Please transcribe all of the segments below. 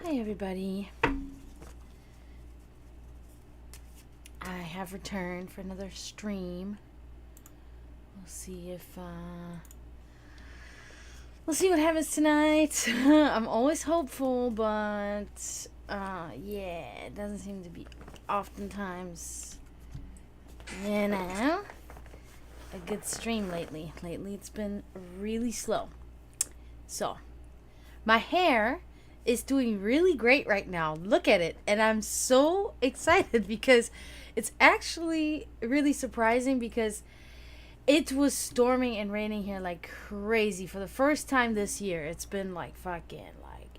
Hi everybody. I have returned for another stream. We'll see what happens tonight. I'm always hopeful, but yeah, it doesn't seem to be oftentimes, a good stream lately. Lately it's been really slow. So, my hair is doing really great right now. Look at it. And I'm so excited because it's actually really surprising because it was storming and raining here like crazy for the first time this year. It's been like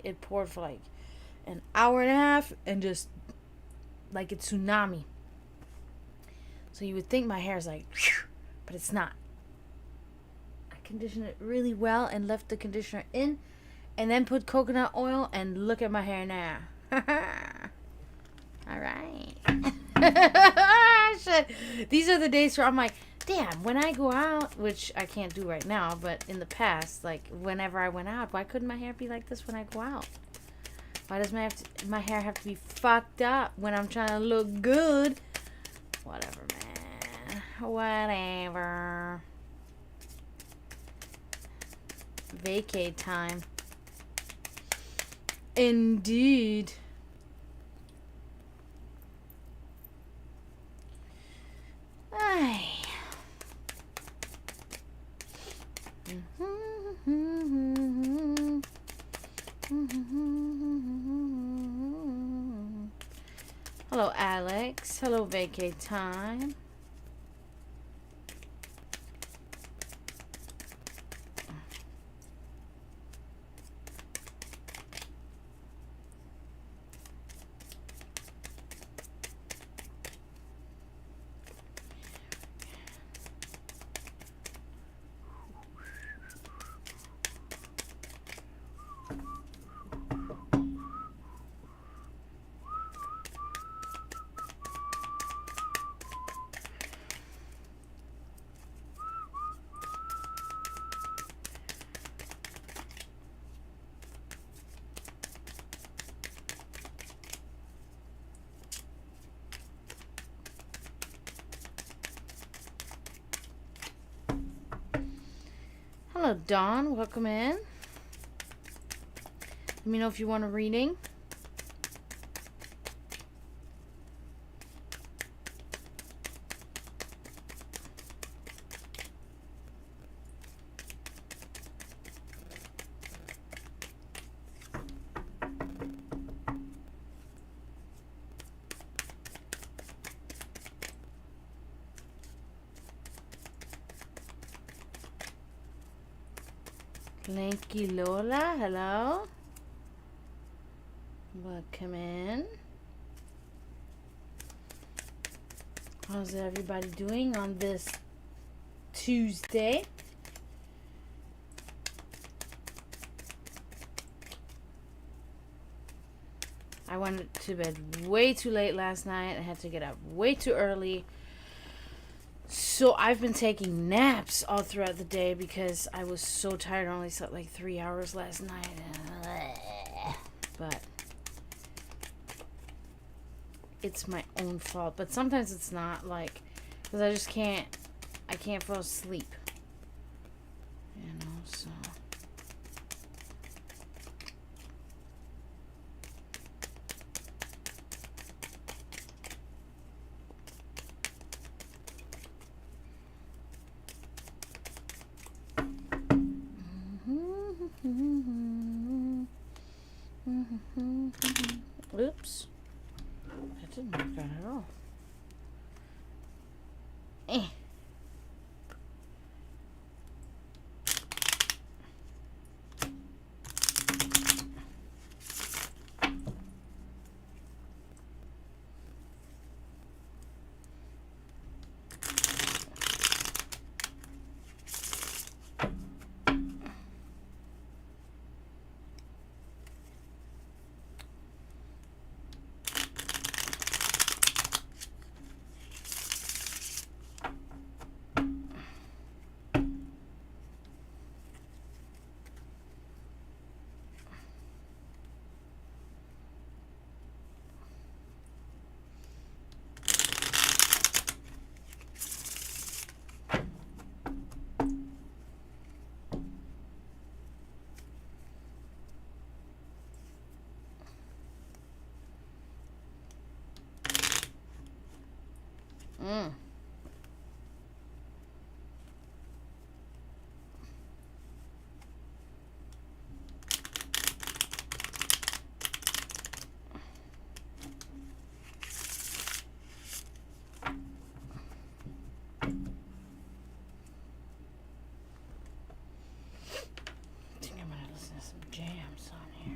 it poured for like an hour and a half and just like a tsunami. So you would think my hair is like, but it's not. I conditioned it really well and left the conditioner in. And then put coconut oil and look at my hair now. Alright. These are the days where I'm like, damn, when I go out, which I can't do right now, but in the past, like whenever I went out, why couldn't my hair be like this when I go out? Why does my hair have to be fucked up when I'm trying to look good? Whatever, man. Whatever. Vacay time. Indeed. Ay. Hello, Alex. Hello, Vacay time. Hello, Dawn. Welcome in. Let me know if you want a reading. Lanky Lola, hello. Welcome in. How's everybody doing on this Tuesday? I went to bed way too late last night. I had to get up way too early. So I've been taking naps all throughout the day because I was so tired. I only slept like 3 hours last night. But it's my own fault. But sometimes it's not, like, because I just can't fall asleep. You know, so. Oops. That didn't work out at all. Mm. I think I'm gonna listen to some jams on here.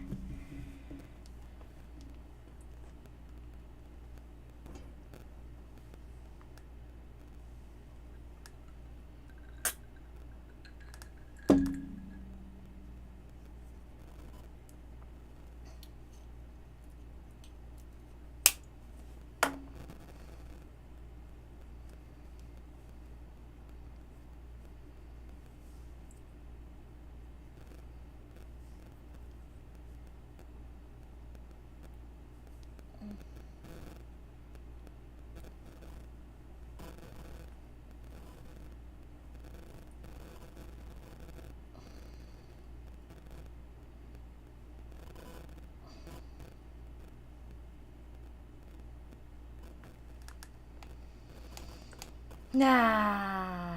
Nah.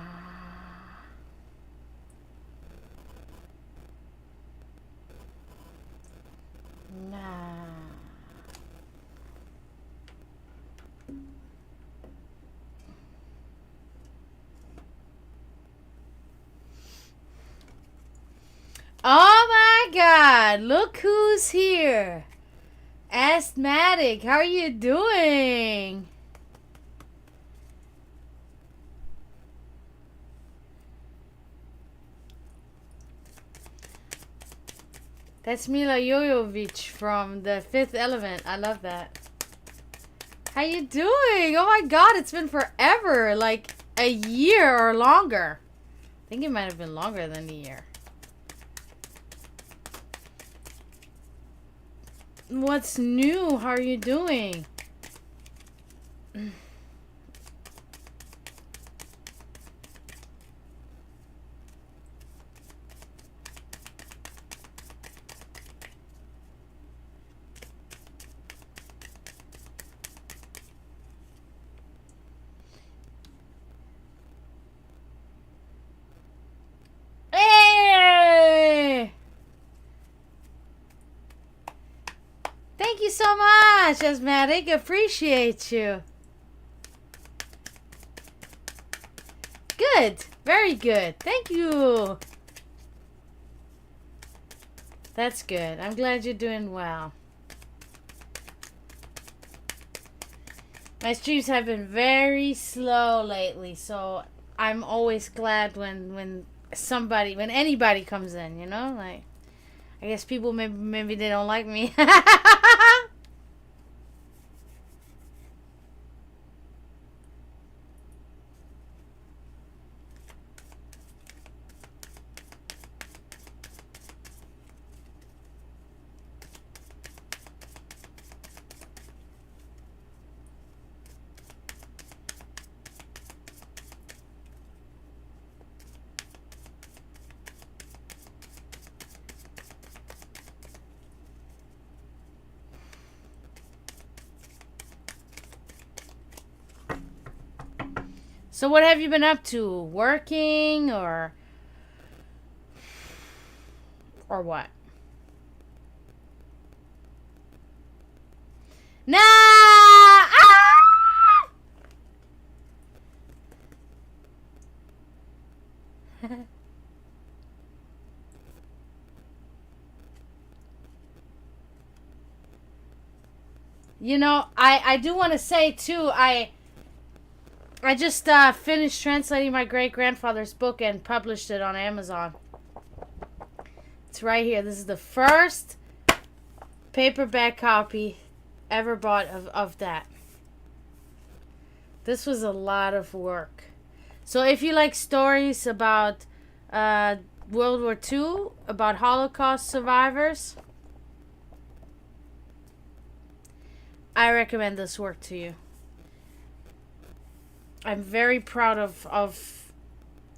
Nah. Oh my God! Look who's here. Asthmatic, how are you doing? That's Mila Jovovich from The Fifth Element. I love that. How you doing? Oh my God, it's been forever. Like a year or longer. I think it might have been longer than a year. What's new? How are you doing? Hey! Thank you so much, Asthmatic. Appreciate you. Good. Very good. Thank you. That's good. I'm glad you're doing well. My streams have been very slow lately, so I'm always glad when anybody comes in, you know? Like, I guess people maybe they don't like me. So what have you been up to? Working or what? Nah! Ah! You know, I do want to say too, I just finished translating my great-grandfather's book and published it on Amazon. It's right here. This is the first paperback copy ever bought of that. This was a lot of work. So if you like stories about World War II, about Holocaust survivors, I recommend this work to you. I'm very proud of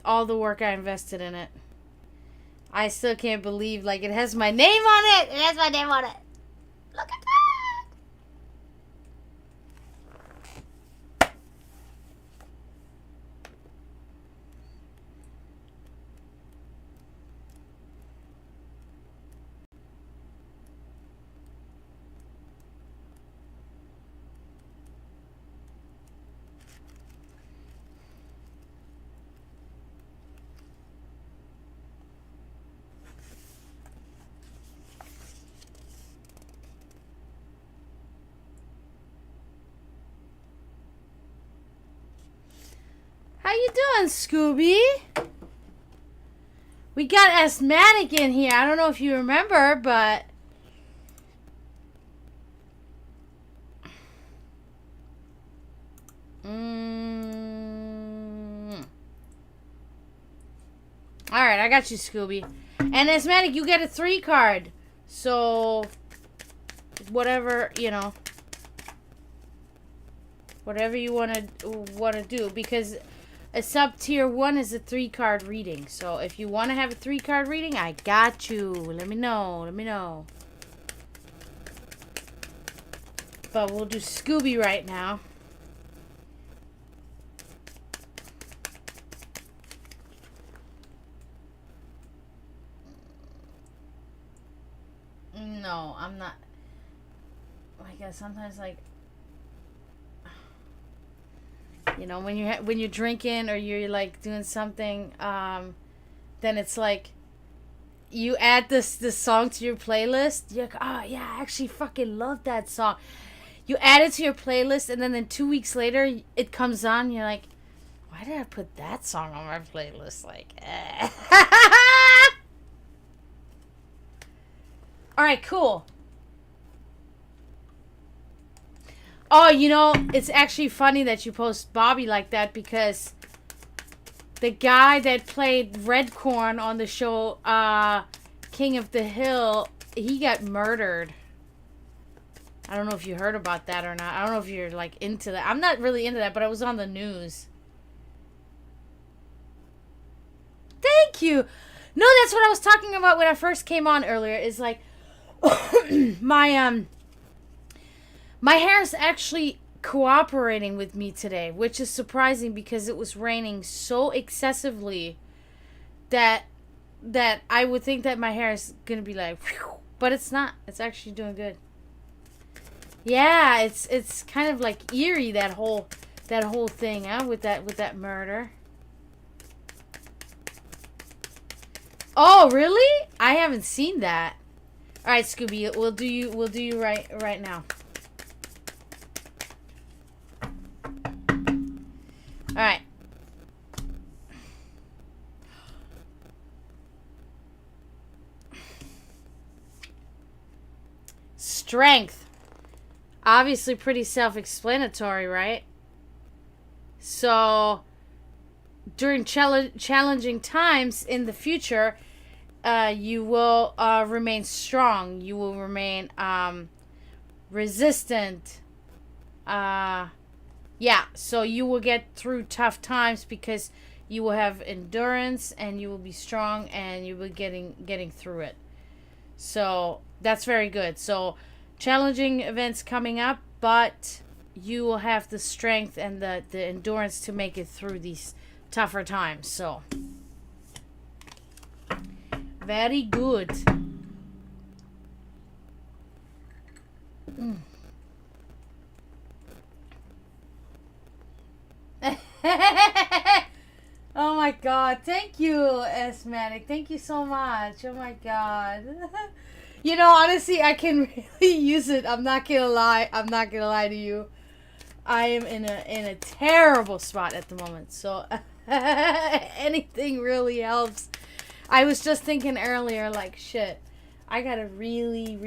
all the work I invested in it. I still can't believe, like, it has my name on it. It has my name on it. Look at that. doing, Scooby? We got Asthmatic in here. I don't know if you remember, but... Alright, I got you, Scooby. And Asthmatic, you get a 3 card. So, whatever, you know. Whatever you want to do. Because a sub tier 1 is a 3 card reading. So, if you want to have a 3 card reading, I got you. Let me know. Let me know. But we'll do Scooby right now. No, I'm not. I guess sometimes, like, you know, when you're drinking or you're like doing something, then it's like you add this song to your playlist. You're like, oh yeah, I actually fucking love that song. You add it to your playlist, and then 2 weeks later it comes on. And you're like, why did I put that song on my playlist? Like, All right, cool. Oh, you know, it's actually funny that you post Bobby like that because the guy that played Redcorn on the show King of the Hill, he got murdered. I don't know if you heard about that or not. I don't know if you're like into that. I'm not really into that, but it was on the news. Thank you. No, that's what I was talking about when I first came on earlier. Is like my hair is actually cooperating with me today, which is surprising because it was raining so excessively that I would think that my hair is gonna be like, whew, but it's not. It's actually doing good. Yeah, it's kind of like eerie, that whole thing, huh? With that murder. Oh, really? I haven't seen that. All right, Scooby, we'll do you right now. All right. Strength. Obviously pretty self-explanatory, right? So, during challenging times in the future, you will remain strong. You will remain resistant. Yeah, so you will get through tough times because you will have endurance and you will be strong and you will be getting through it. So that's very good. So challenging events coming up, but you will have the strength and the endurance to make it through these tougher times. So very good. Oh my god, thank you, Asthmatic. Thank you so much. Oh my god. You know, honestly, I can really use it. I'm not gonna lie. I'm not gonna lie to you. I am in a terrible spot at the moment. So anything really helps. I was just thinking earlier, like, shit, I gotta really,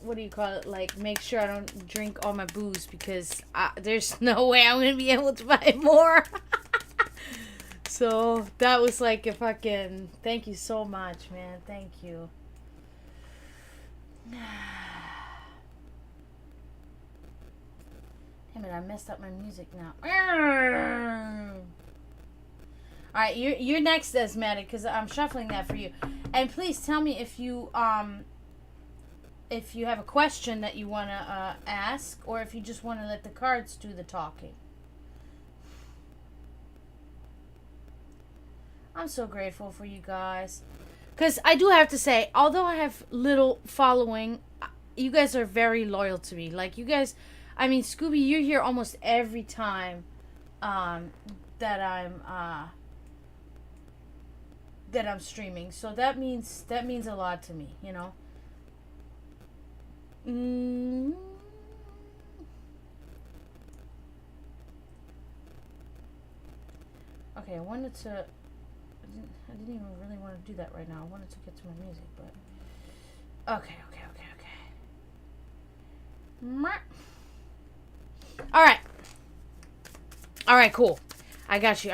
what do you call it? Like, make sure I don't drink all my booze because there's no way I'm gonna be able to buy more. So that was like a fucking thank you so much, man. Thank you. Damn it, I messed up my music now. Alright, you're next, Asthmatic, because I'm shuffling that for you. And please tell me if you have a question that you want to ask, or if you just want to let the cards do the talking. I'm so grateful for you guys. Because I do have to say, although I have little following, you guys are very loyal to me. Like, you guys, I mean, Scooby, you're here almost every time that I'm streaming. So that means a lot to me, you know. Okay, I wanted to... I didn't even really want to do that right now. I wanted to get to my music, but... Okay. Alright. Alright, cool. I got you.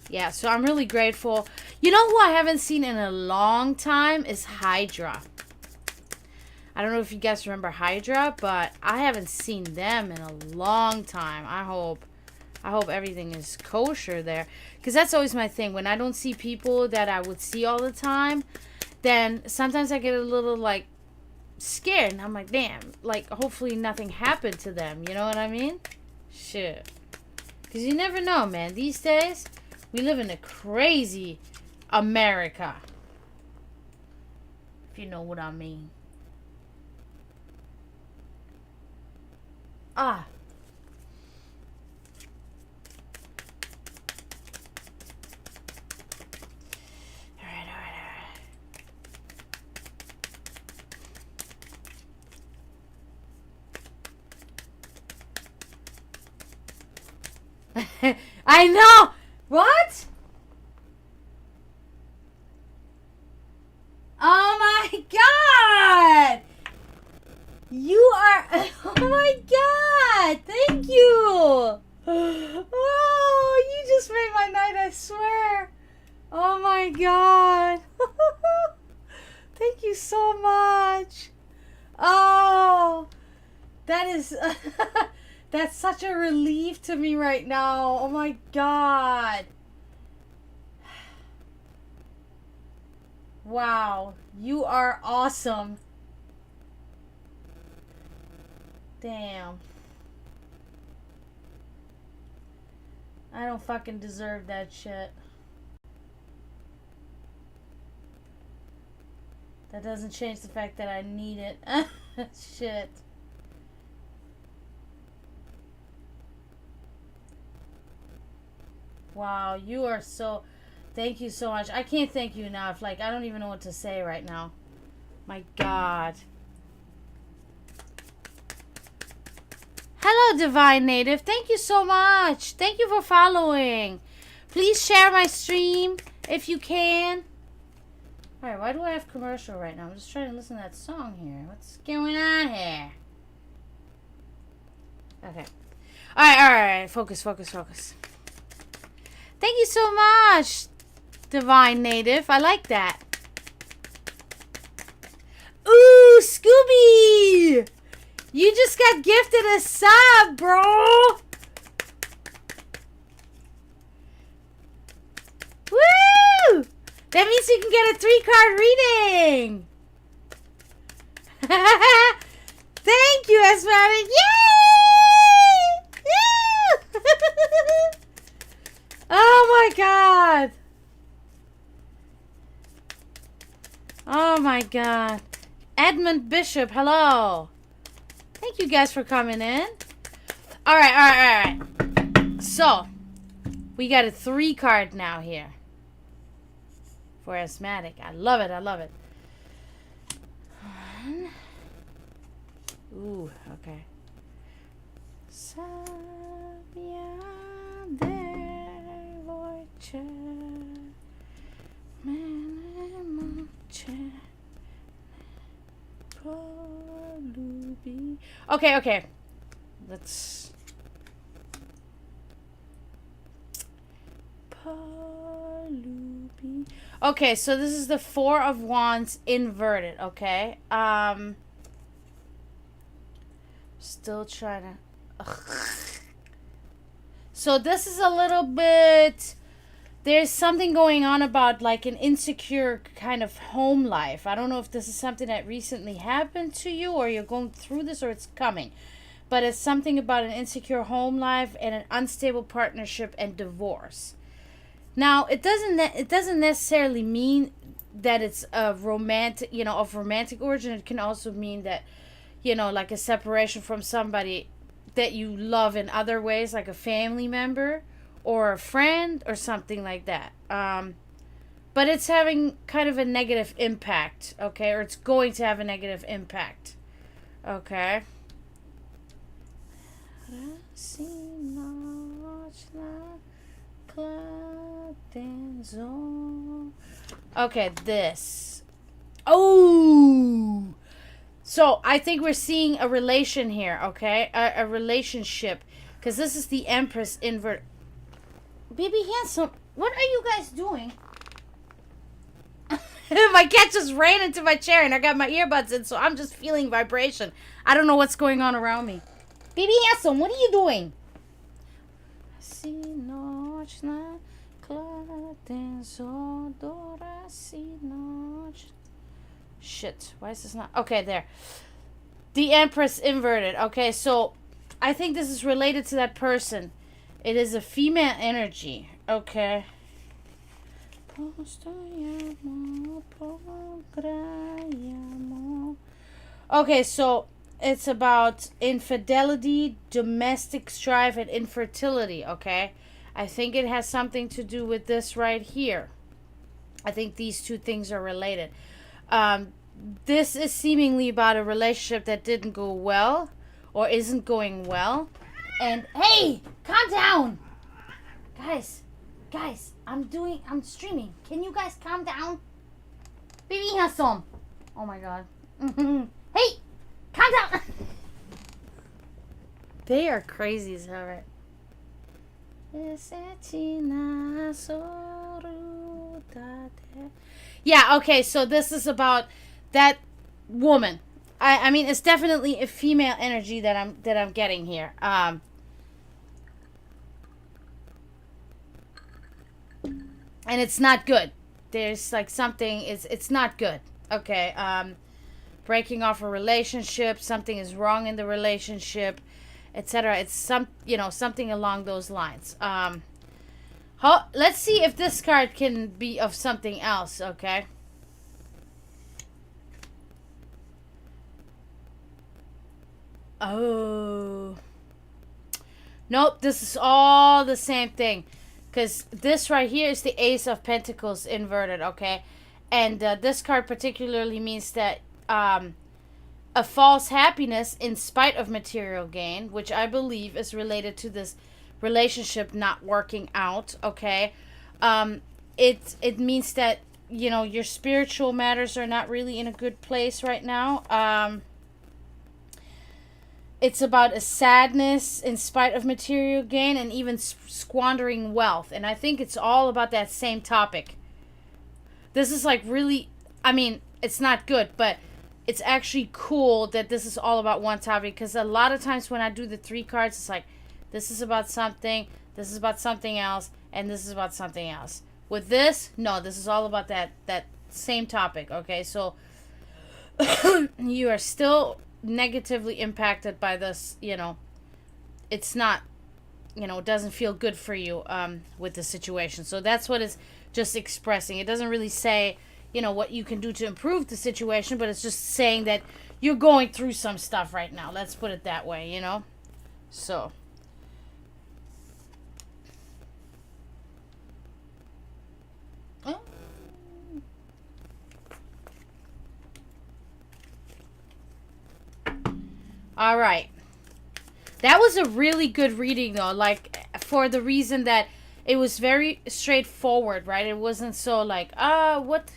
Yeah, so I'm really grateful. You know who I haven't seen in a long time is Hydra. I don't know if you guys remember Hydra, but I haven't seen them in a long time. I hope everything is kosher there. Because that's always my thing. When I don't see people that I would see all the time, then sometimes I get a little, like, scared. And I'm like, damn. Like, hopefully nothing happened to them. You know what I mean? Shit. Because you never know, man. These days, we live in a crazy America. If you know what I mean. Ah. I know! What? Oh my god! You are... Oh my god! Thank you! Oh, you just made my night, I swear. Oh my god. Thank you so much. Oh, that is... That's such a relief to me right now. Oh my god. Wow. You are awesome. Damn. I don't fucking deserve that shit. That doesn't change the fact that I need it. Shit. Wow, you are so... Thank you so much. I can't thank you enough. Like, I don't even know what to say right now. My God. Hello, Divine Native. Thank you so much. Thank you for following. Please share my stream if you can. Alright, why do I have commercial right now? I'm just trying to listen to that song here. What's going on here? Okay. Alright. Focus. Thank you so much, Divine Native. I like that. Ooh, Scooby! You just got gifted a sub, bro! Woo! That means you can get a 3-card reading! Thank you, Esmeralda! Yay! Yeah! Oh my god! Oh my god. Edmund Bishop, hello! Thank you guys for coming in. Alright. So, we got a 3-card now here. For asthmatic. I love it. One. Ooh, okay. Okay. Let's... Okay, so this is the 4 of Wands inverted, okay? Still trying to... Ugh. So this is a little bit... There's something going on about like an insecure kind of home life. I don't know if this is something that recently happened to you or you're going through this or it's coming. But it's something about an insecure home life and an unstable partnership and divorce. Now, it doesn't necessarily mean that it's a romantic, of romantic origin. It can also mean that, like a separation from somebody that you love in other ways, like a family member or a friend or something like that. But it's having kind of a negative impact, okay? Or it's going to have a negative impact, okay? Okay, this. Oh! So, I think we're seeing a relation here, okay? A relationship. Because this is the Empress invert. Baby handsome, what are you guys doing? My cat just ran into my chair and I got my earbuds in, so I'm just feeling vibration. I don't know what's going on around me. Baby handsome, what are you doing? Shit, why is this not? Okay, there. The Empress inverted. Okay, so I think this is related to that person. It is a female energy. Okay. Okay, so it's about infidelity, domestic strife, and infertility, okay? I think it has something to do with this right here. I think these two things are related. This is seemingly about a relationship that didn't go well or isn't going well. And, hey, calm down. Guys, I'm streaming. Can you guys calm down? Baby handsome. Oh my god. Hey, calm down. They are crazy as hell, right? Yeah, okay, so this is about that woman. I mean, it's definitely a female energy that I'm getting here. And it's not good. There's like something it's not good. Okay. Breaking off a relationship, something is wrong in the relationship, etc. It's something along those lines. Let's see if this card can be of something else, okay? Oh. Nope, this is all the same thing. Because this right here is the Ace of Pentacles inverted, okay? And this card particularly means that a false happiness in spite of material gain, which I believe is related to this relationship not working out, okay? It means that, your spiritual matters are not really in a good place right now. It's about a sadness in spite of material gain and even squandering wealth. And I think it's all about that same topic. This is like really, I mean, it's not good, but it's actually cool that this is all about one topic. Because a lot of times when I do the 3 cards, it's like, this is about something, this is about something else, and this is about something else. With this, no, this is all about that same topic, okay? So, you are still negatively impacted by this, it's not, it doesn't feel good for you with the situation. So that's what it's just expressing. It doesn't really say, what you can do to improve the situation, but it's just saying that you're going through some stuff right now. Let's put it that way, So. All right. That was a really good reading, though. Like, for the reason that it was very straightforward, right? It wasn't so like, what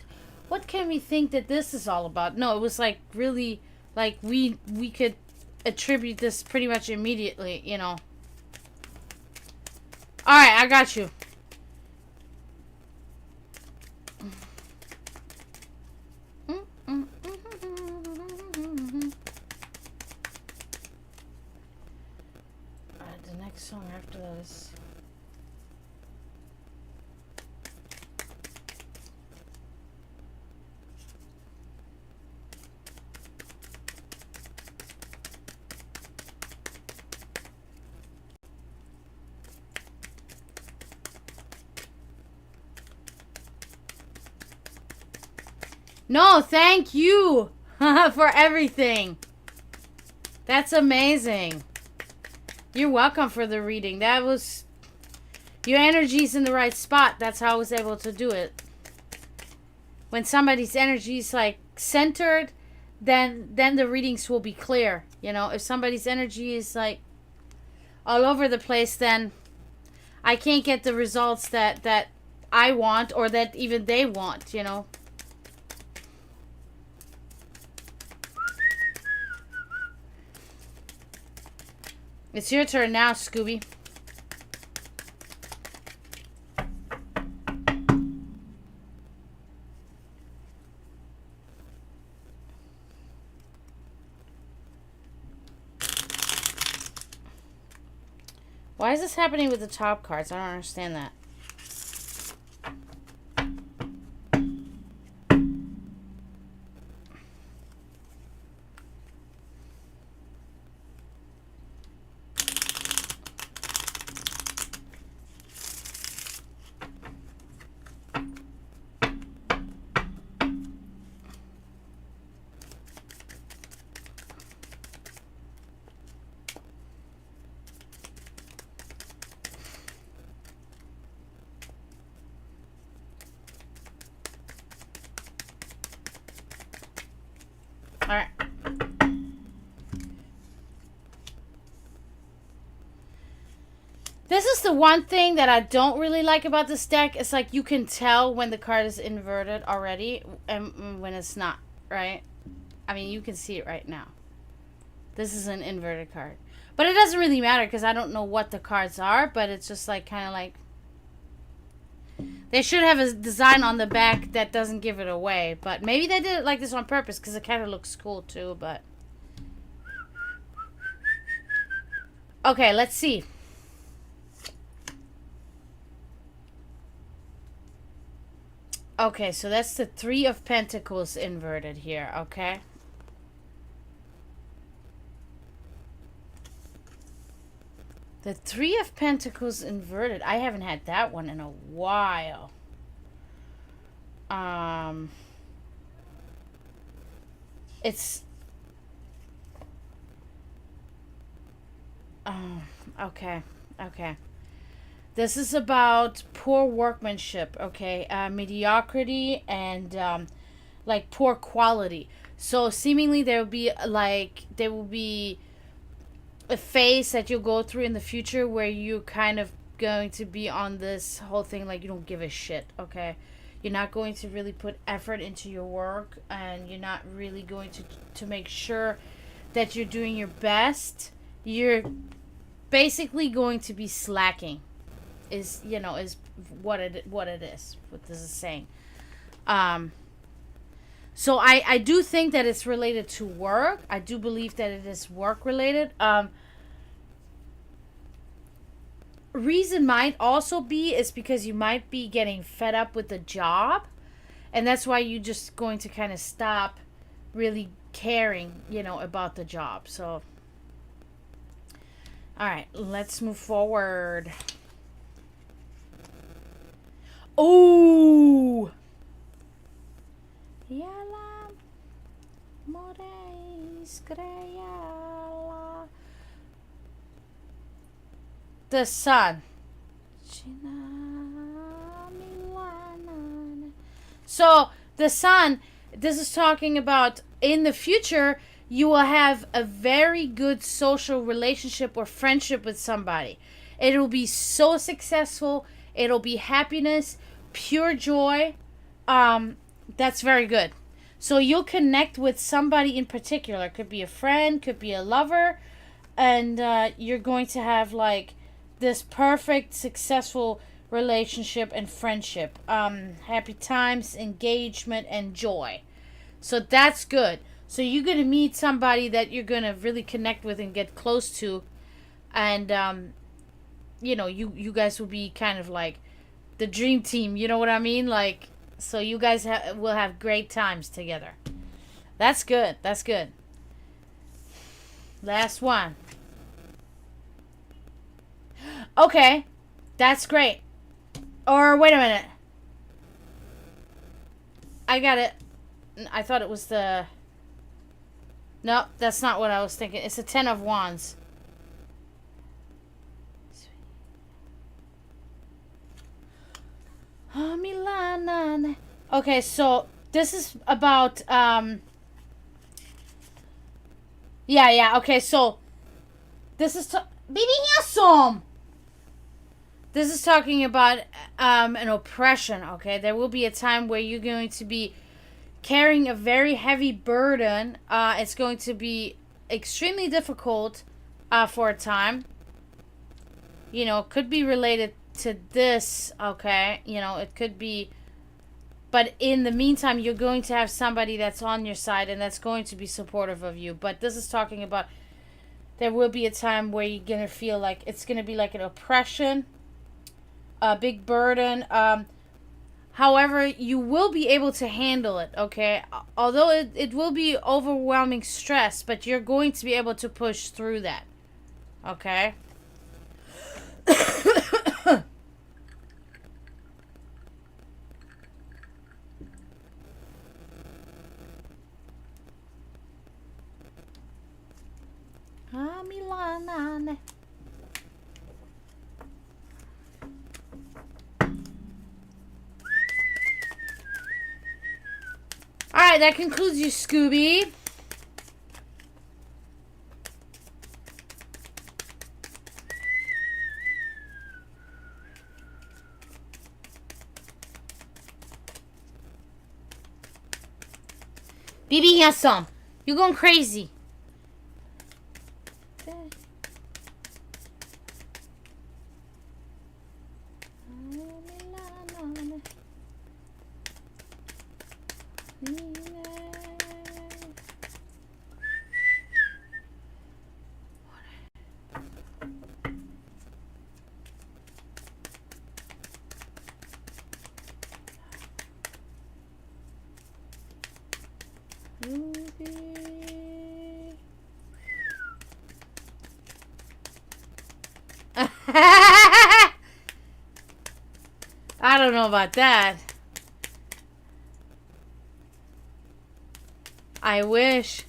can we think that this is all about? No, it was like really, like we could attribute this pretty much immediately, All right, I got you. Song after this. No, thank you for everything. That's amazing. You're welcome for the reading. That was... Your energy's in the right spot. That's how I was able to do it. When somebody's energy is, like, centered, then the readings will be clear. If somebody's energy is, like, all over the place, then I can't get the results that I want or that even they want, you know. It's your turn now, Scooby. Why is this happening with the top cards? I don't understand that. Alright. This is the one thing that I don't really like about this deck. It's like you can tell when the card is inverted already and when it's not, right? I mean, you can see it right now. This is an inverted card. But it doesn't really matter because I don't know what the cards are, but it's just like kind of like... They should have a design on the back that doesn't give it away. But maybe they did it like this on purpose because it kind of looks cool too. But okay, let's see. Okay, so that's the Three of Pentacles inverted here, okay? The Three of Pentacles inverted. I haven't had that one in a while. It's... okay. Okay. This is about poor workmanship, okay? Mediocrity and, like, poor quality. So, seemingly, there will be, like, a phase that you'll go through in the future where you're kind of going to be on this whole thing like you don't give a shit, okay? You're not going to really put effort into your work, and you're not really going to make sure that you're doing your best. You're basically going to be slacking, is what it is, what this is saying. So I do think that it's related to work. I do believe that it is work related. Reason might also be is because you might be getting fed up with the job, and that's why you're just going to kind of stop really caring, about the job. So, all right, let's move forward. Oh, Yala Moreis Greyala. The Sun. So, the Sun, this is talking about in the future, you will have a very good social relationship or friendship with somebody. It'll be so successful. It'll be happiness, pure joy. That's very good. So you'll connect with somebody in particular. Could be a friend, could be a lover. And you're going to have like this perfect, successful relationship and friendship. Happy times, engagement, and joy. So that's good. So you're going to meet somebody that you're going to really connect with and get close to. And, you guys will be kind of like the dream team. You know what I mean? Like, so you guys will have great times together. That's good. That's good. Last one. Okay. That's great. Or, wait a minute. I got it. I thought it was the... No, that's not what I was thinking. It's a 10 of Wands. Okay, so this is about yeah, okay, so this is Baby handsome. This is talking about an oppression, okay? There will be a time where you're going to be carrying a very heavy burden. It's going to be extremely difficult for a time. You know, it could be related to this, okay? You know, it could be... But in the meantime, you're going to have somebody that's on your side and that's going to be supportive of you. But this is talking about there will be a time where you're going to feel like it's going to be like an oppression, a big burden. However, you will be able to handle it, okay? Although it will be overwhelming stress, but you're going to be able to push through that, okay? Alright, that concludes you, Scooby. BB has some. You're going crazy. I don't know about that. I wish.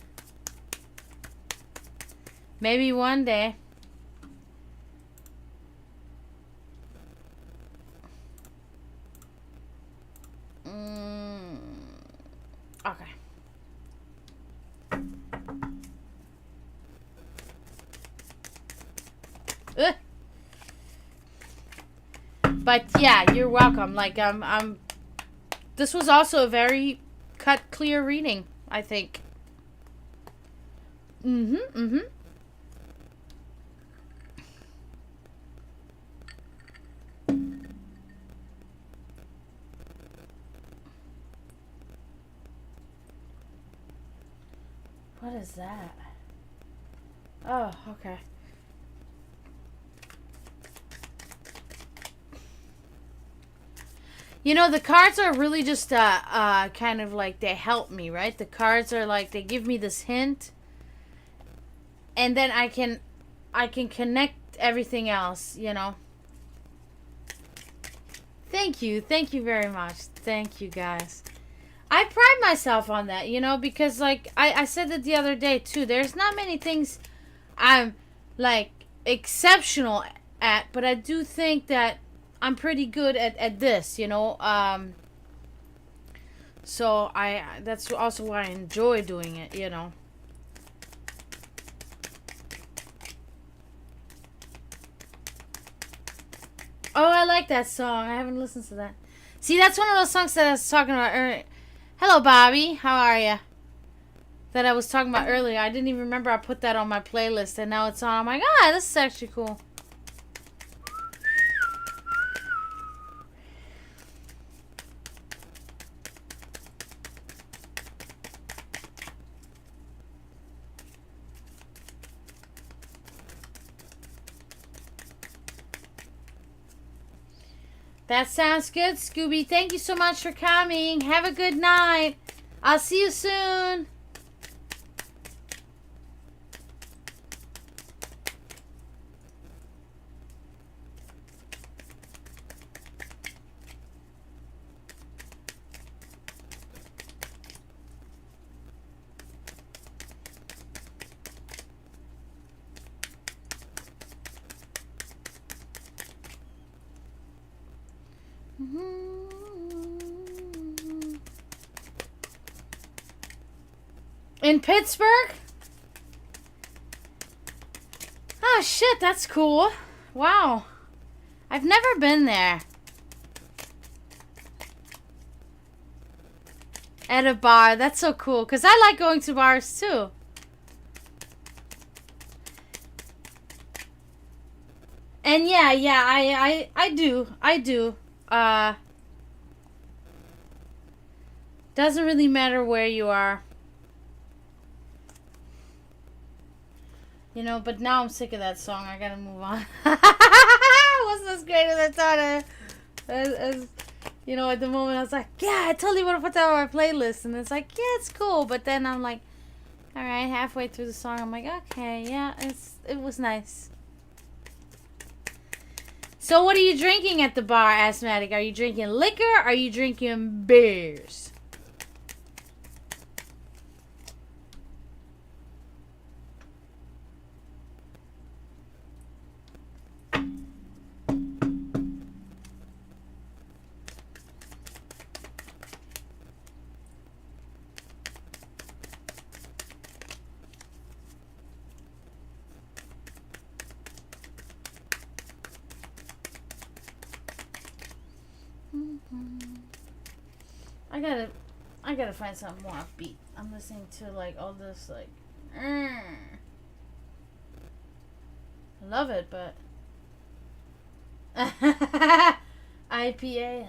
Maybe one day. Okay. Ugh. But yeah, you're welcome. Like this was also a very cut clear reading, I think. What is that? Oh, okay. You know, the cards are really just kind of like they help me, right? The cards are like they give me this hint, and then I can connect everything else, you know. Thank you very much. Thank you, guys. I pride myself on that, you know, because like I said it the other day too. There's not many things I'm like exceptional at, but I do think that I'm pretty good at this, you know. So that's also why I enjoy doing it, you know. Oh, I like that song. I haven't listened to that. See, that's one of those songs that I was talking about earlier. Hello, Bobby. How are you? That I was talking about earlier. I didn't even remember I put that on my playlist, and now it's on. I'm like, this is actually cool. That sounds good, Scooby. Thank you so much for coming. Have a good night. I'll see you soon. In Pittsburgh? Oh, Oh shit, that's cool. Wow. I've never been there. At a bar. That's so cool. Because I like going to bars too. And yeah, I do. Doesn't really matter where you are. You know, but now I'm sick of that song. I gotta move on. It wasn't as great as I thought. As you know, at the moment I was like, yeah, I totally want to put that on my playlist. And it's like, yeah, it's cool. But then I'm like, all right, halfway through the song, I'm like, okay, yeah, it was nice. So what are you drinking at the bar, Asthmatic? Are you drinking liquor? Or are you drinking beers? I gotta find something more upbeat. I'm listening to like all this like I love it, but IPA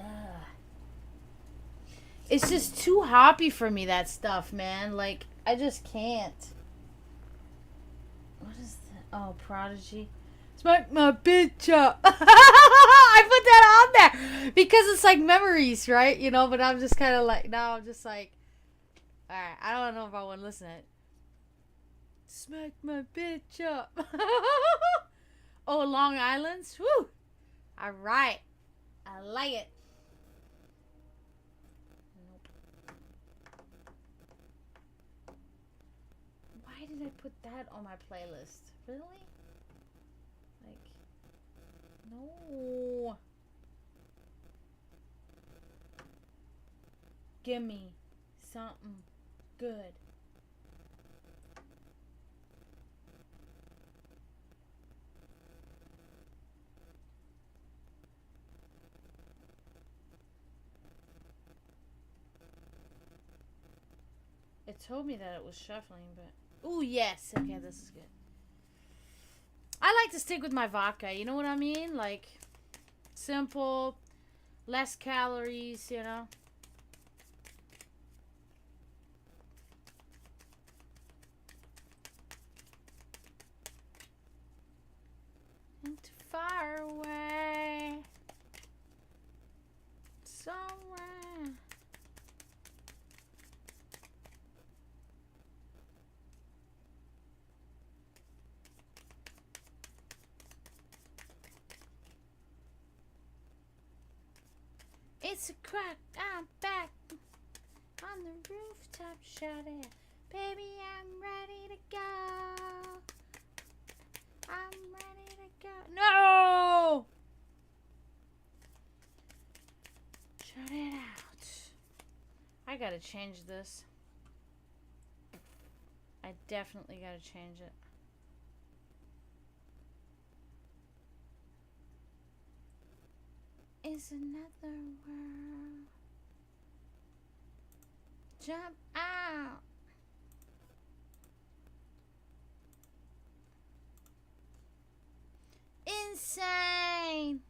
it's just too hoppy for me, that stuff, man. Like I just can't. What is that? Oh, Prodigy. Smack my bitch up. I put that on there because it's like memories, right? You know, but I'm just kind of like, now I'm just like, all right, I don't know if I want to listen to it. Smack my bitch up. Oh, Long Island's? Woo! All right. I like it. Nope. Why did I put that on my playlist? Really? No. Give me something good. It told me that it was shuffling, but... Ooh, yes. Okay, this is good. I like to stick with my vodka, you know what I mean? Like, simple, less calories, you know? And too far away, somewhere. It's a crack, I'm back on the rooftop shouting, baby, I'm ready to go. I'm ready to go. No! Shut it out. I gotta change this. I definitely gotta change it. Is another world. Jump out. Insane.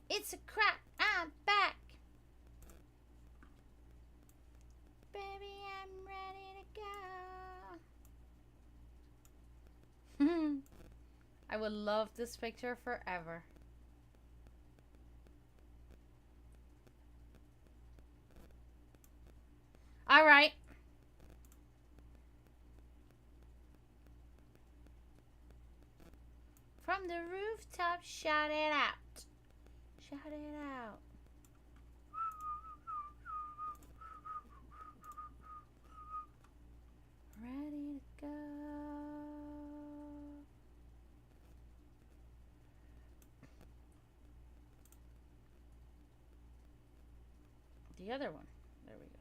It's a crack. I'm back. Baby, I'm ready to go. I would love this picture forever. All right. From the rooftop, shout it out. Shout it out. Ready to go. The other one. There we go.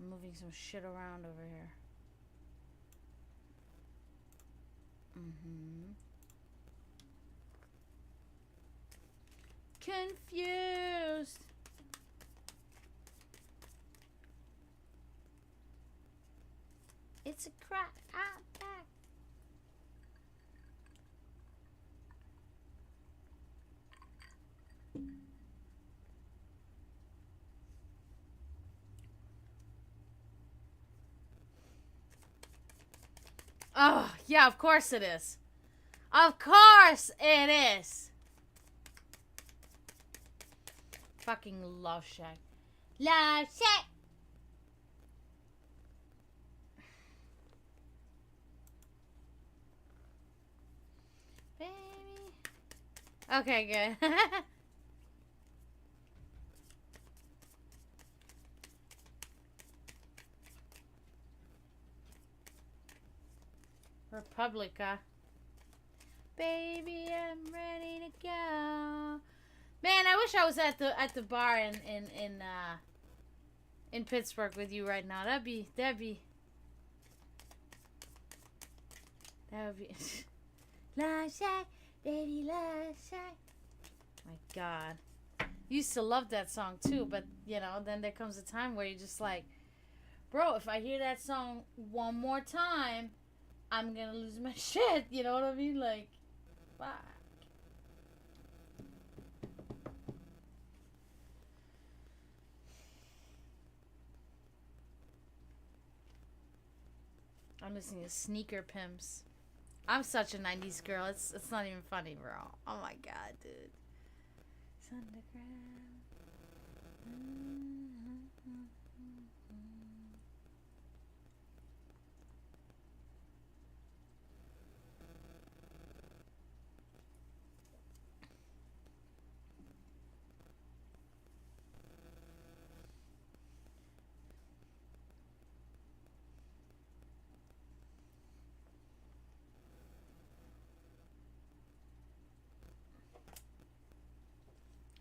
I'm moving some shit around over here. Confused. It's a crack out back. Oh, yeah, of course it is. Of course it is. Fucking Love Shack. Love Shack. Baby. Okay, good. Republica. Baby, I'm ready to go. Man, I wish I was at the bar in Pittsburgh with you right now. That'd be Love Shack, baby, Love Shack. My God. Used to love that song too, but you know, then there comes a time where you're just like, bro, if I hear that song one more time, I'm gonna lose my shit. You know what I mean? Like, fuck. I'm listening to Sneaker Pimps. I'm such a 90s girl. It's not even funny, bro. Oh my God, dude. It's underground.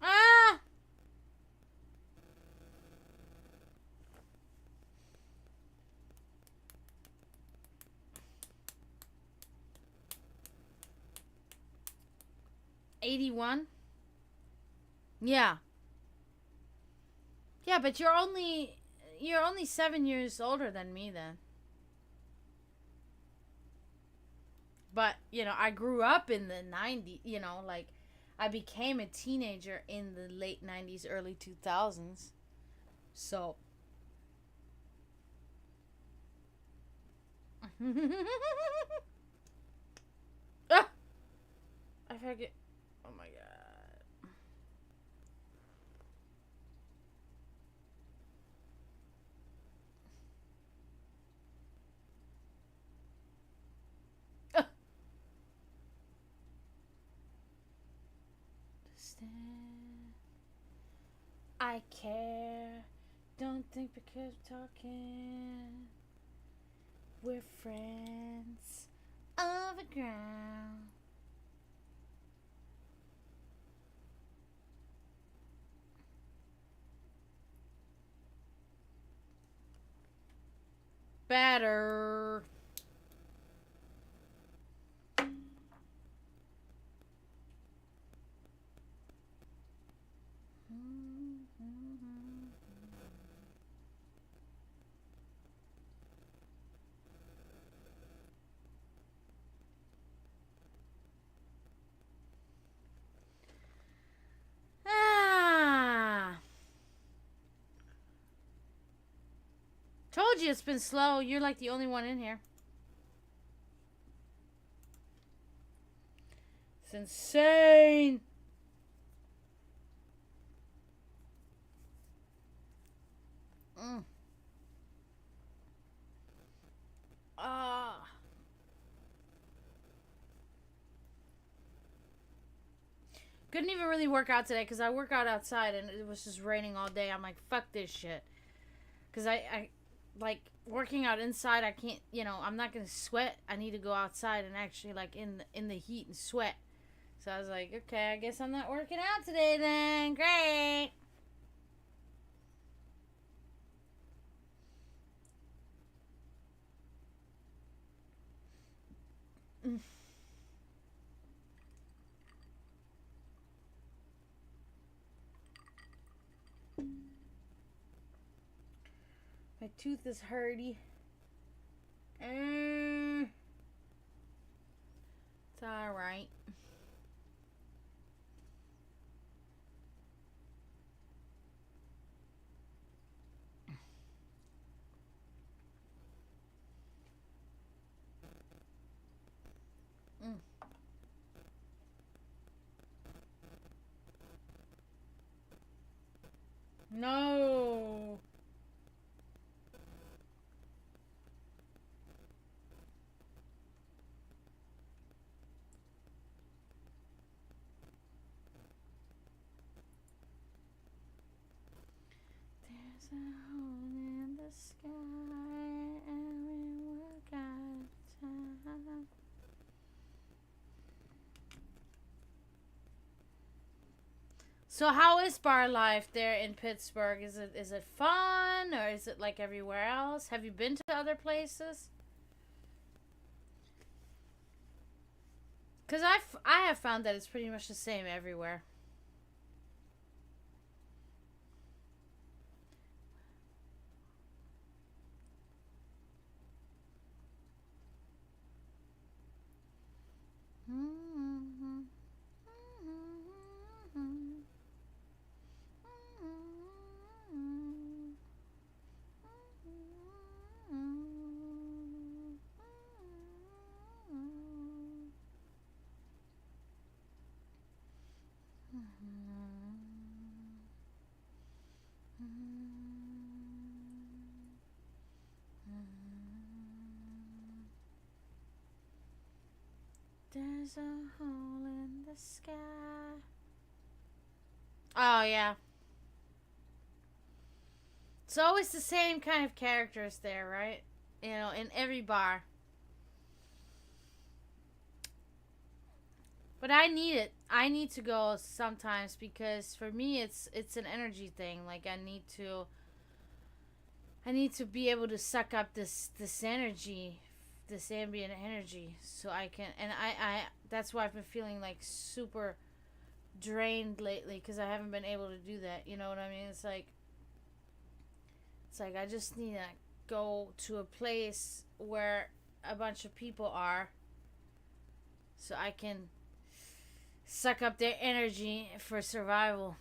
Ah! '81. Yeah. Yeah, but you're only 7 years older than me then. But, you know, I grew up in the 90s, you know, like I became a teenager in the late 90s, early 2000s. So ah! I forget. Oh my God. Ah! Stand. I care. Don't think because we're talking. We're friends of the ground. Better. Ah. Told you it's been slow. You're like the only one in here. It's insane. Ah. Couldn't even really work out today because I work out outside and it was just raining all day. I'm like, fuck this shit. Because I like working out inside. I can't, you know, I'm not gonna sweat. I need to go outside and actually like in the heat and sweat. So I was like, okay, I guess I'm not working out today then. Great. My tooth is hurty. It's alright. No. There's a hole in the sky and we work out time. So how is bar life there in Pittsburgh? Is it fun, or is it like everywhere else? Have you been to other places? Because I have found that it's pretty much the same everywhere. There's a hole in the sky. Oh, yeah. It's always the same kind of characters there, right? You know, in every bar. But I need it. I need to go sometimes because for me it's an energy thing. Like I need to be able to suck up this energy, this ambient energy, so I can. And I that's why I've been feeling like super drained lately because I haven't been able to do that. You know what I mean? It's like I just need to go to a place where a bunch of people are, so I can suck up their energy for survival.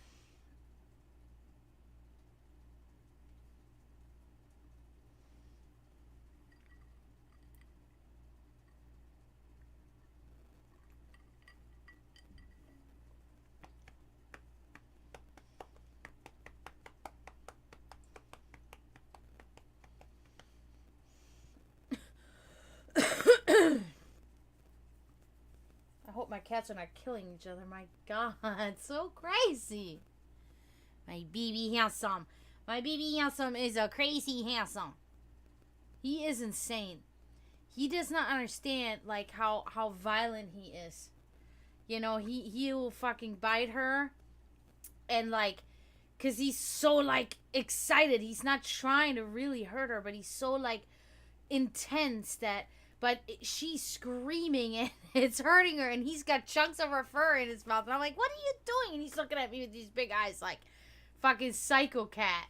I hope my cats are not killing each other. My God, it's so crazy. My baby handsome. My baby handsome is a crazy handsome. He is insane. He does not understand like how violent he is. You know, he will fucking bite her, and like, cause he's so like excited. He's not trying to really hurt her, but he's so like intense that. But she's screaming and it's hurting her, and he's got chunks of her fur in his mouth. And I'm like, what are you doing? And he's looking at me with these big eyes like fucking psycho cat.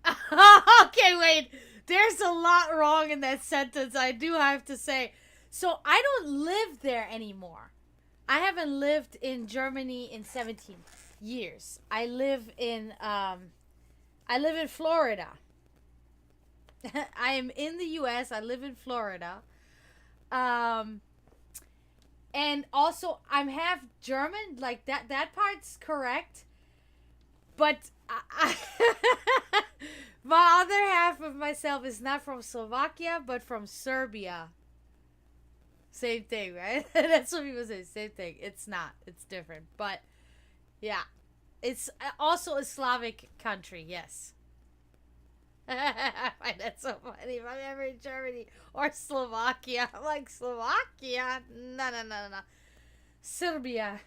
Okay, wait. There's a lot wrong in that sentence, I do have to say. So I don't live there anymore. I haven't lived in Germany in 17 years. I live in Florida. I am in the U.S. I live in Florida. And also, I'm half German. Like, that part's correct. But my other half of myself is not from Slovakia, but from Serbia. Same thing, right? That's what people say. Same thing. It's not. It's different. But, yeah. It's also a Slavic country, yes. I find that so funny. If I'm ever in Germany or Slovakia, I'm like, Slovakia? No. Serbia.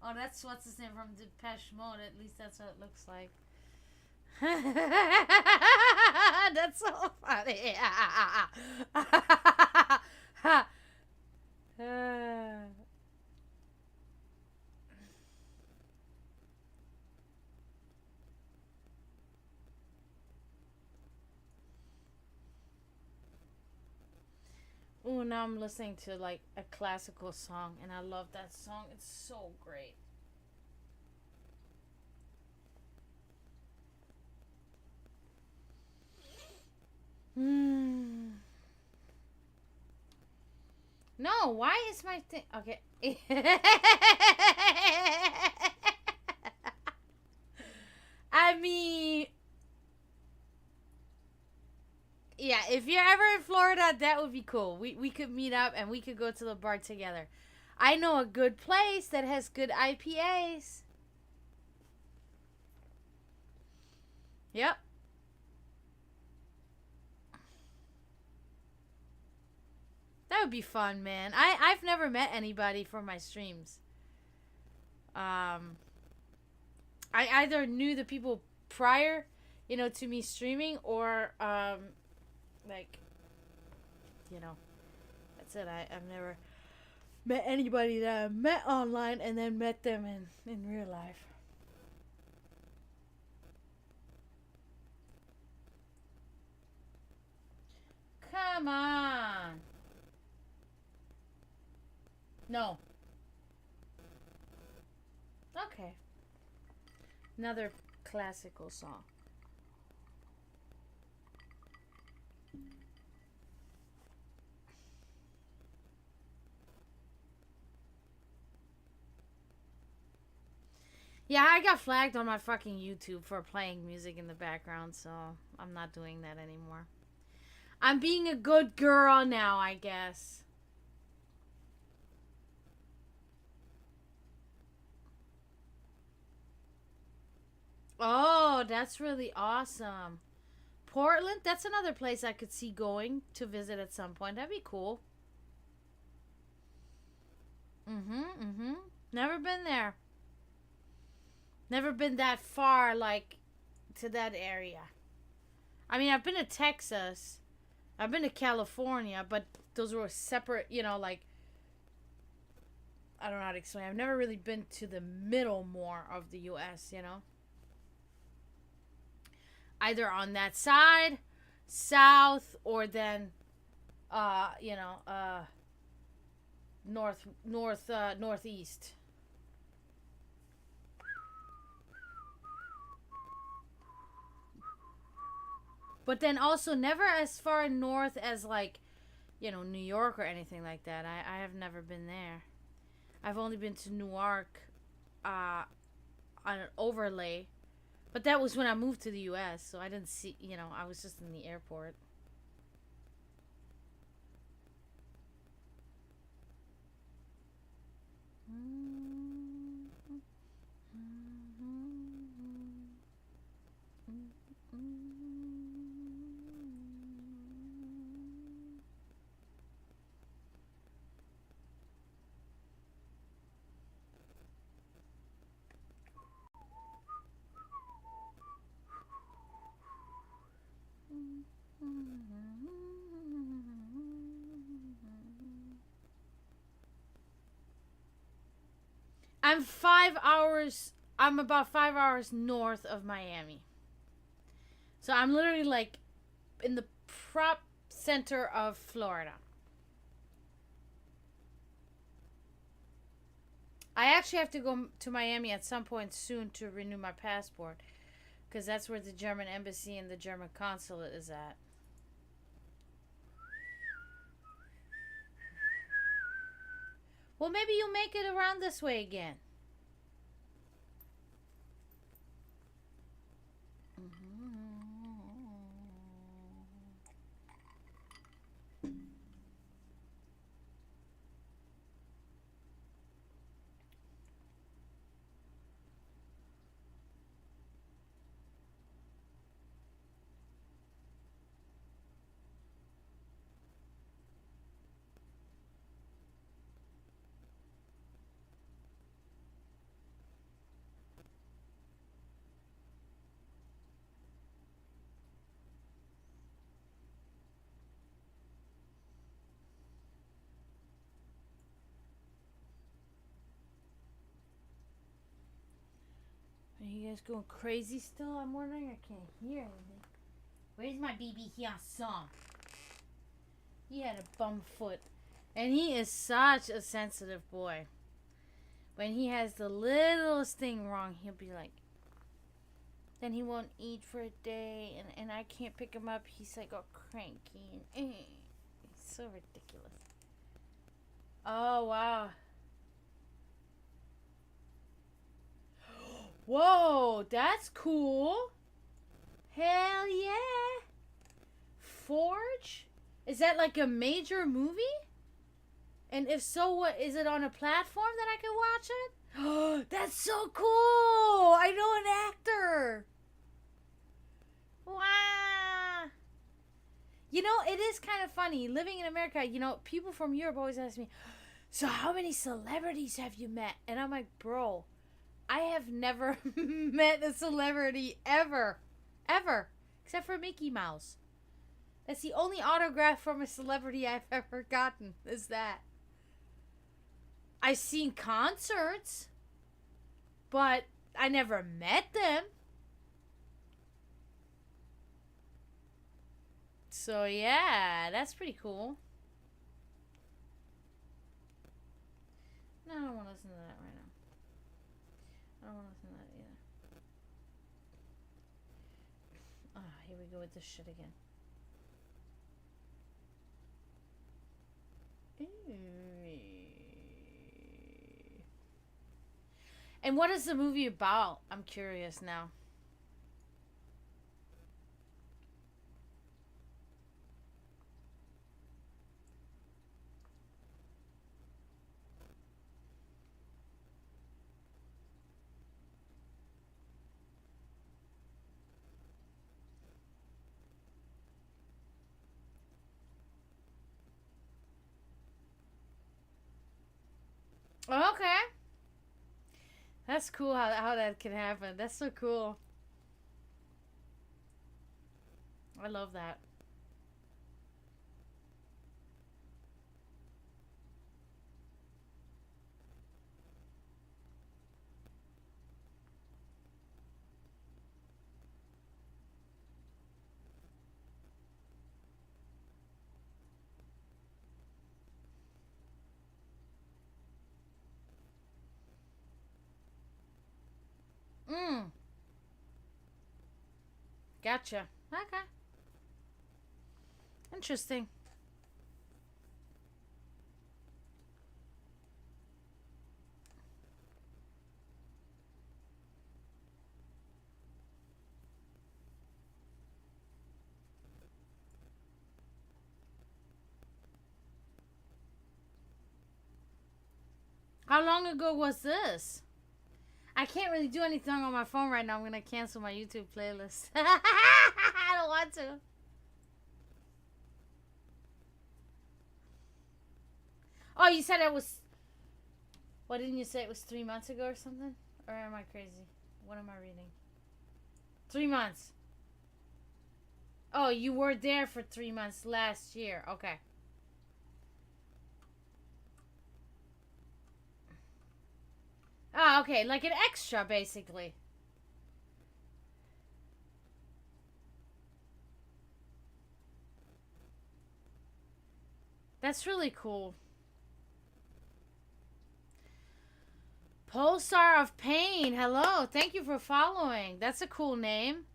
Oh, that's what's his name from Depeche Mode. At least that's what it looks like. That's so funny. Oh, now I'm listening to like a classical song, and I love that song. It's so great. Hmm. No, why is my thing okay? I mean, yeah, if you're ever in Florida, that would be cool. We could meet up and we could go to the bar together. I know a good place that has good IPAs. Yep. That would be fun, man. I've never met anybody from my streams. Um I either knew the people prior, to me streaming, or like, you know, that's it. I've never met anybody that I met online and then met them in real life. Come on. No. Okay. Another classical song. Yeah, I got flagged on my fucking YouTube for playing music in the background, so I'm not doing that anymore. I'm being a good girl now, I guess. Oh, that's really awesome. Portland, that's another place I could see going to visit at some point. That'd be cool. Mm-hmm. Never been there. Never been that far, like, to that area. I mean, I've been to Texas. I've been to California, but those were separate, like, I don't know how to explain. I've never really been to the middle more of the U.S. Either on that side, south, or then, northeast. But then also never as far north as, like, New York or anything like that. I have never been there. I've only been to Newark on an overlay. But that was when I moved to the U.S., so I didn't see, I was just in the airport. I'm about 5 hours north of Miami. So I'm literally like in the prop center of Florida. I actually have to go to Miami at some point soon to renew my passport, because that's where the German embassy and the German consulate is at. Well, maybe you'll make it around this way again. guys going crazy still? I'm wondering. I can't hear anything. Where's my BB Hyun-sung? He had a bum foot. And he is such a sensitive boy. When he has the littlest thing wrong, he'll be like, then he won't eat for a day, and I can't pick him up. He's like all cranky, and he's so ridiculous. Oh, wow. Whoa, that's cool. Hell yeah. Forge? Is that like a major movie? And if so, what is it on a platform that I can watch it? Oh, that's so cool! I know an actor. Wow. You know, it is kind of funny living in America. You know, people from Europe always ask me, "So how many celebrities have you met?" And I'm like, "Bro, I have never met a celebrity ever, except for Mickey Mouse. That's the only autograph from a celebrity I've ever gotten. Is that?" I've seen concerts, but I never met them. So yeah, that's pretty cool. No, I don't want to listen to that right now. I don't want to listen to that either. Ah, here we go with this shit again. And what is the movie about? I'm curious now. Okay. That's cool how that can happen. That's so cool. I love that. Gotcha. Okay. Interesting. How long ago was this? I can't really do anything on my phone right now. I'm gonna cancel my YouTube playlist. I don't want to. Oh, you said it was... What, didn't you say it was 3 months ago or something? Or am I crazy? What am I reading? 3 months. Oh, you were there for 3 months last year. Okay. Oh, okay. Like an extra, basically. That's really cool. Pulsar of Pain. Hello. Thank you for following. That's a cool name.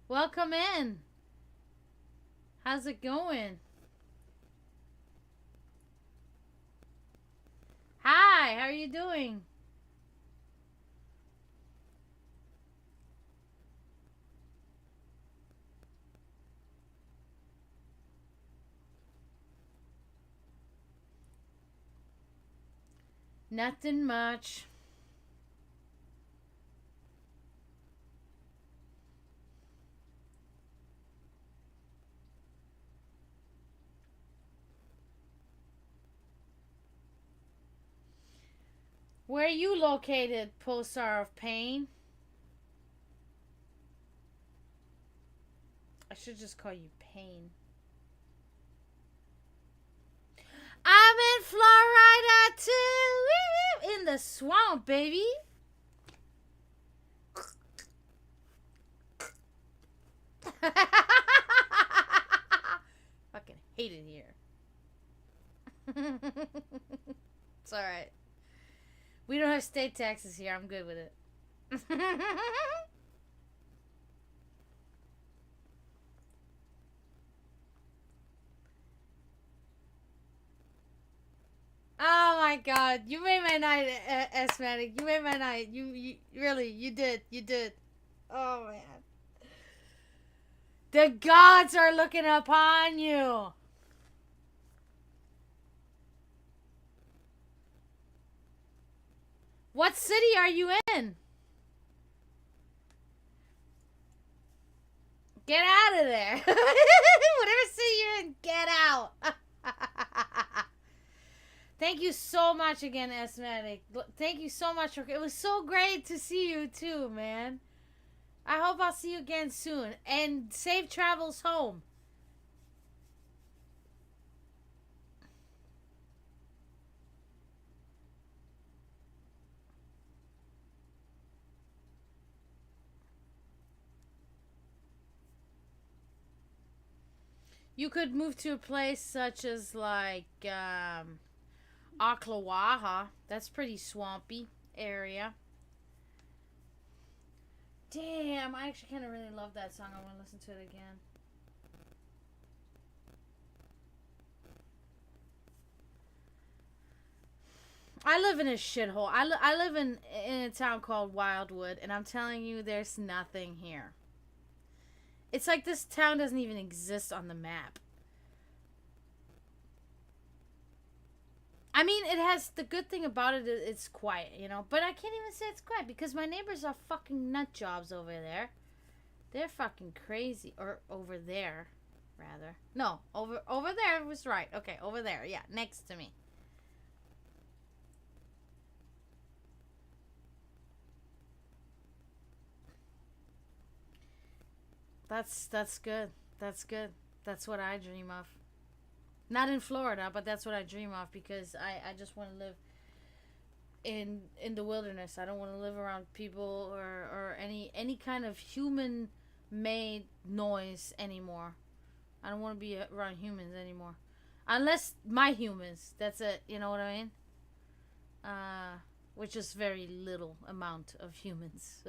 Welcome in. How's it going? Hi. How are you doing? Nothing much. Where are you located, Pulsar of Pain? I should just call you Pain. I'm in Florida too. In the swamp, baby. It's alright. We don't have state taxes here. I'm good with it. Oh my god. You made my night, Asthmatic. You made my night. You really, you did. You did. Oh man. The gods are looking upon you. What city are you in? Get out of there. Whatever city you're in, get out. Thank you so much again, Asthmatic. Thank you so much. It was so great to see you too, man. I hope I'll see you again soon. And safe travels home. You could move to a place such as like Ocklawaha. That's pretty swampy area. Damn, I actually kind of really love that song. I want to listen to it again. I live in a shithole. I live in a town called Wildwood, and I'm telling you, there's nothing here. It's like this town doesn't even exist on the map. I mean, it has the good thing about it. It's quiet, you know. But I can't even say it's quiet because my neighbors are fucking nut jobs over there. They're fucking crazy. Or over there, rather. No, over there was right. Okay, over there. Yeah, next to me. That's good. That's good. That's what I dream of. Not in Florida, but that's what I dream of because I just want to live in the wilderness. I don't want to live around people or any kind of human made noise anymore. I don't want to be around humans anymore. Unless my humans. That's it. You know what I mean? Which is very little amount of humans.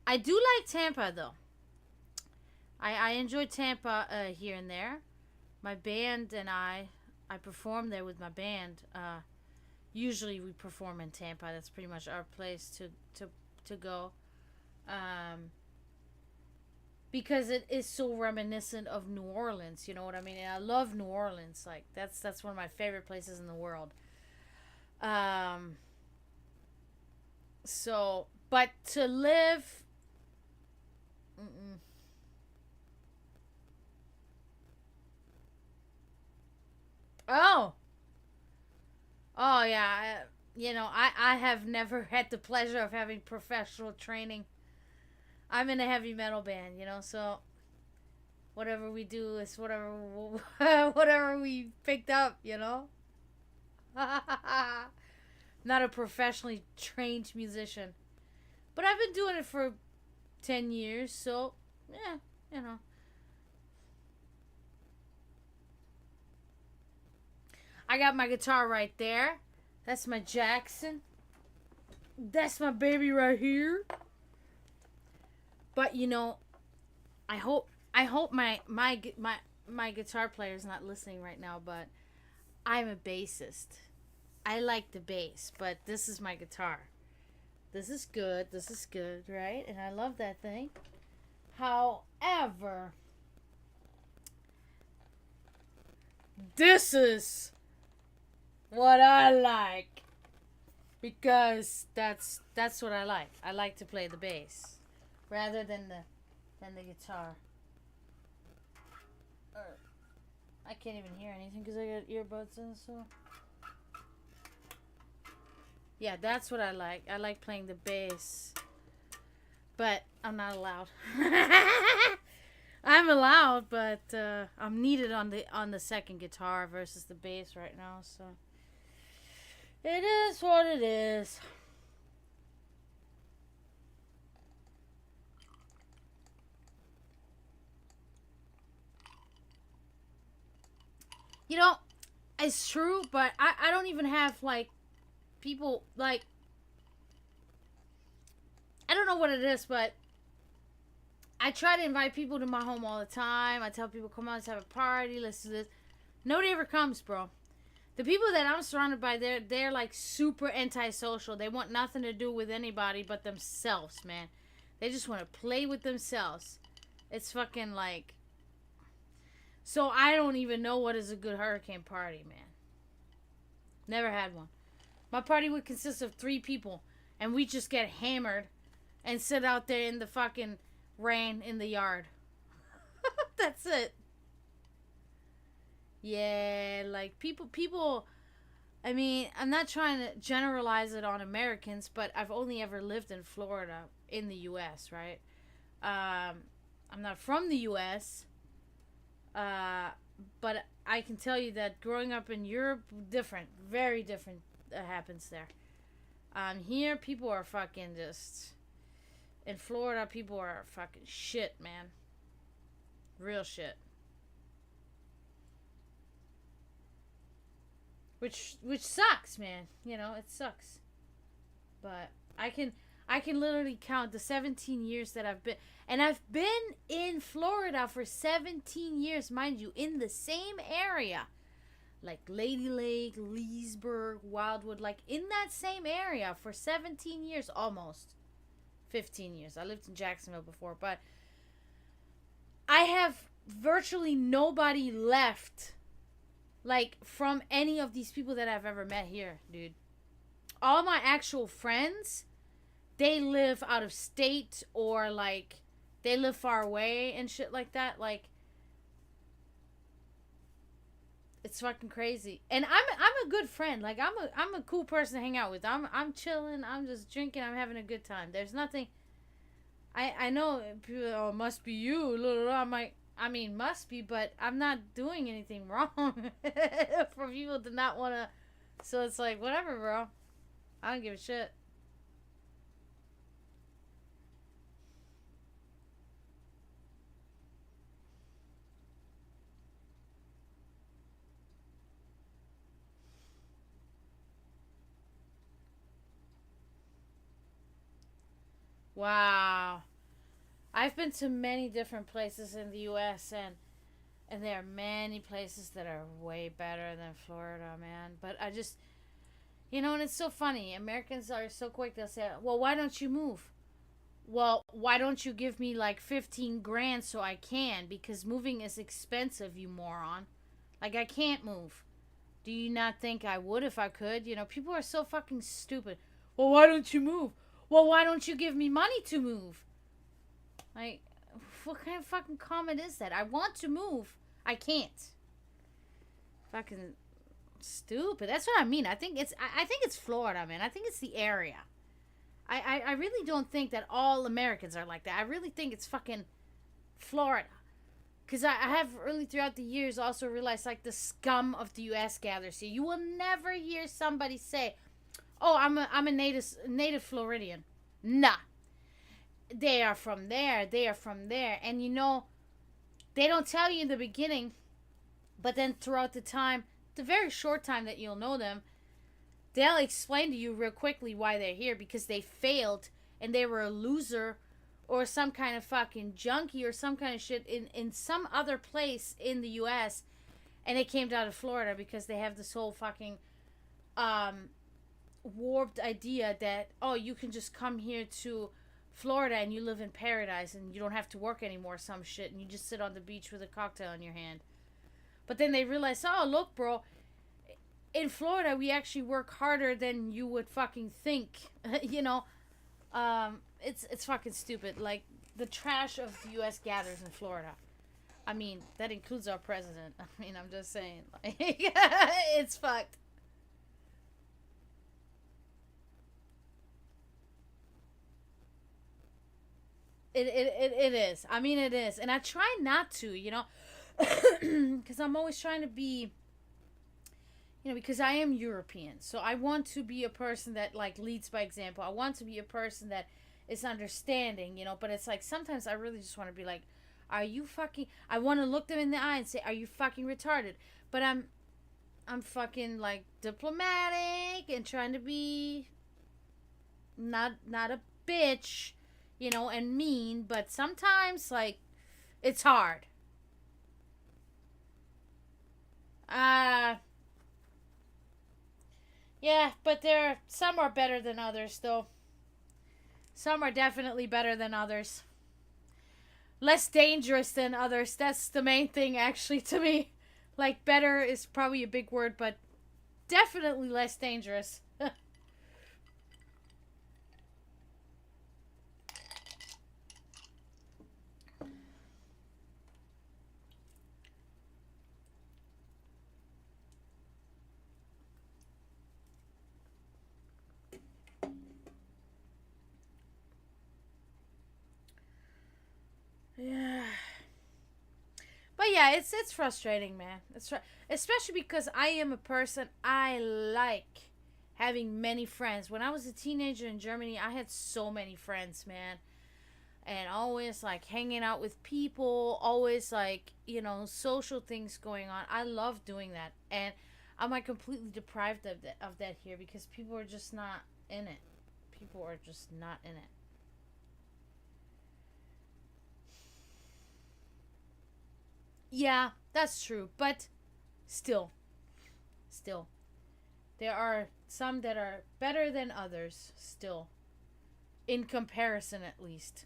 I do like Tampa though. I enjoy Tampa here and there. My band and I perform there with my band. Usually we perform in Tampa. That's pretty much our place to go. Because it is so reminiscent of New Orleans, you know what I mean? And I love New Orleans. Like that's one of my favorite places in the world. So, but to live. Mm-mm. Oh. Oh yeah. I have never had the pleasure of having professional training. I'm in a heavy metal band, so whatever we do is whatever whatever we picked up. Not a professionally trained musician. But I've been doing it for 10 years, so yeah, you know. I got my guitar right there. That's my Jackson. That's my baby right here. But I hope my guitar player is not listening right now, but I'm a bassist. I like the bass, but this is my guitar. This is good. This is good, right? And I love that thing. However, this is what I like because that's what I like. I like to play the bass rather than the guitar. I can't even hear anything because I got earbuds in, so. Yeah, that's what I like. I like playing the bass. But I'm not allowed. I'm allowed, but I'm needed on the second guitar versus the bass right now, so it is what it is. You know, it's true, but I don't even have, like, people, like, I don't know what it is, but I try to invite people to my home all the time. I tell people, come on, let's have a party, let's do this. Nobody ever comes, bro. The people that I'm surrounded by, they're like super antisocial. They want nothing to do with anybody but themselves, man. They just want to play with themselves. It's fucking like... So I don't even know what is a good hurricane party, man. Never had one. My party would consist of 3 people, and we just get hammered and sit out there in the fucking rain in the yard. That's it. Yeah, like people. I mean, I'm not trying to generalize it on Americans, but I've only ever lived in Florida in the U.S., right? I'm not from the U.S., but I can tell you that growing up in Europe, different, very different happens there. Here, people are fucking just... In Florida, people are fucking shit, man. Real shit. Which sucks, man. You know, it sucks. But I can literally count the 17 years that I've been... And I've been in Florida for 17 years, mind you, in the same area. Like Lady Lake, Leesburg, Wildwood. Like, in that same area for 17 years, almost. 15 years. I lived in Jacksonville before, but I have virtually nobody left, like, from any of these people that I've ever met here, dude. All my actual friends, they live out of state, or, like, they live far away and shit like that. Like, it's fucking crazy. And I'm a good friend. Like, I'm a cool person to hang out with. I'm chilling. I'm just drinking. I'm having a good time. There's nothing. I know people, oh, must be you. I'm like, I mean, must be, but I'm not doing anything wrong for people to not want to. So it's like, whatever, bro. I don't give a shit. Wow. I've been to many different places in the U.S. and there are many places that are way better than Florida, man. But I just, you know, and it's so funny. Americans are so quick. They'll say, well, why don't you move? Well, why don't you give me like 15 grand so I can? Because moving is expensive, you moron. Like, I can't move. Do you not think I would if I could? You know, people are so fucking stupid. Well, why don't you move? Well, why don't you give me money to move? Like, what kind of fucking comment is that? I want to move. I can't. Fucking stupid. That's what I mean. I think it's Florida, man. I think it's the area. I really don't think that all Americans are like that. I really think it's fucking Florida. Because I have really throughout the years also realized, like, the scum of the U.S. gathers here. You will never hear somebody say, oh, I'm a native Floridian. Nah. They are from there. They are from there. And, you know, they don't tell you in the beginning, but then throughout the time, the very short time that you'll know them, they'll explain to you real quickly why they're here, because they failed and they were a loser or some kind of fucking junkie or some kind of shit in some other place in the U.S. and they came down to Florida because they have this whole fucking warped idea that, oh, you can just come here to Florida and you live in paradise and you don't have to work anymore, some shit, and you just sit on the beach with a cocktail in your hand. But then they realize, oh, look, bro, in Florida we actually work harder than you would fucking think. You know, it's fucking stupid. Like, the trash of the U.S. gathers in Florida. I mean, that includes our president. I mean, I'm just saying, like, it's fucked. It is. I mean, it is. And I try not to, you know, because I'm always trying to be, you know, because I am European. So I want to be a person that, like, leads by example. I want to be a person that is understanding, you know, but it's like sometimes I really just want to be like, are you fucking, I want to look them in the eye and say, are you fucking retarded? But I'm fucking like diplomatic and trying to be not a bitch, and mean, but sometimes like it's hard. Uh yeah, but some are better than others though. Some are definitely better than others. Less dangerous than others. That's the main thing actually to me. Like better is probably a big word, but definitely less dangerous. Yeah. But yeah, it's frustrating, man. Especially because I am a person I like having many friends. When I was a teenager in Germany, I had so many friends, man. And always like hanging out with people, always like, social things going on. I love doing that. And I'm like completely deprived of that here because people are just not in it. People are just not in it. Yeah, that's true. But still, still, there are some that are better than others, still. In comparison, at least.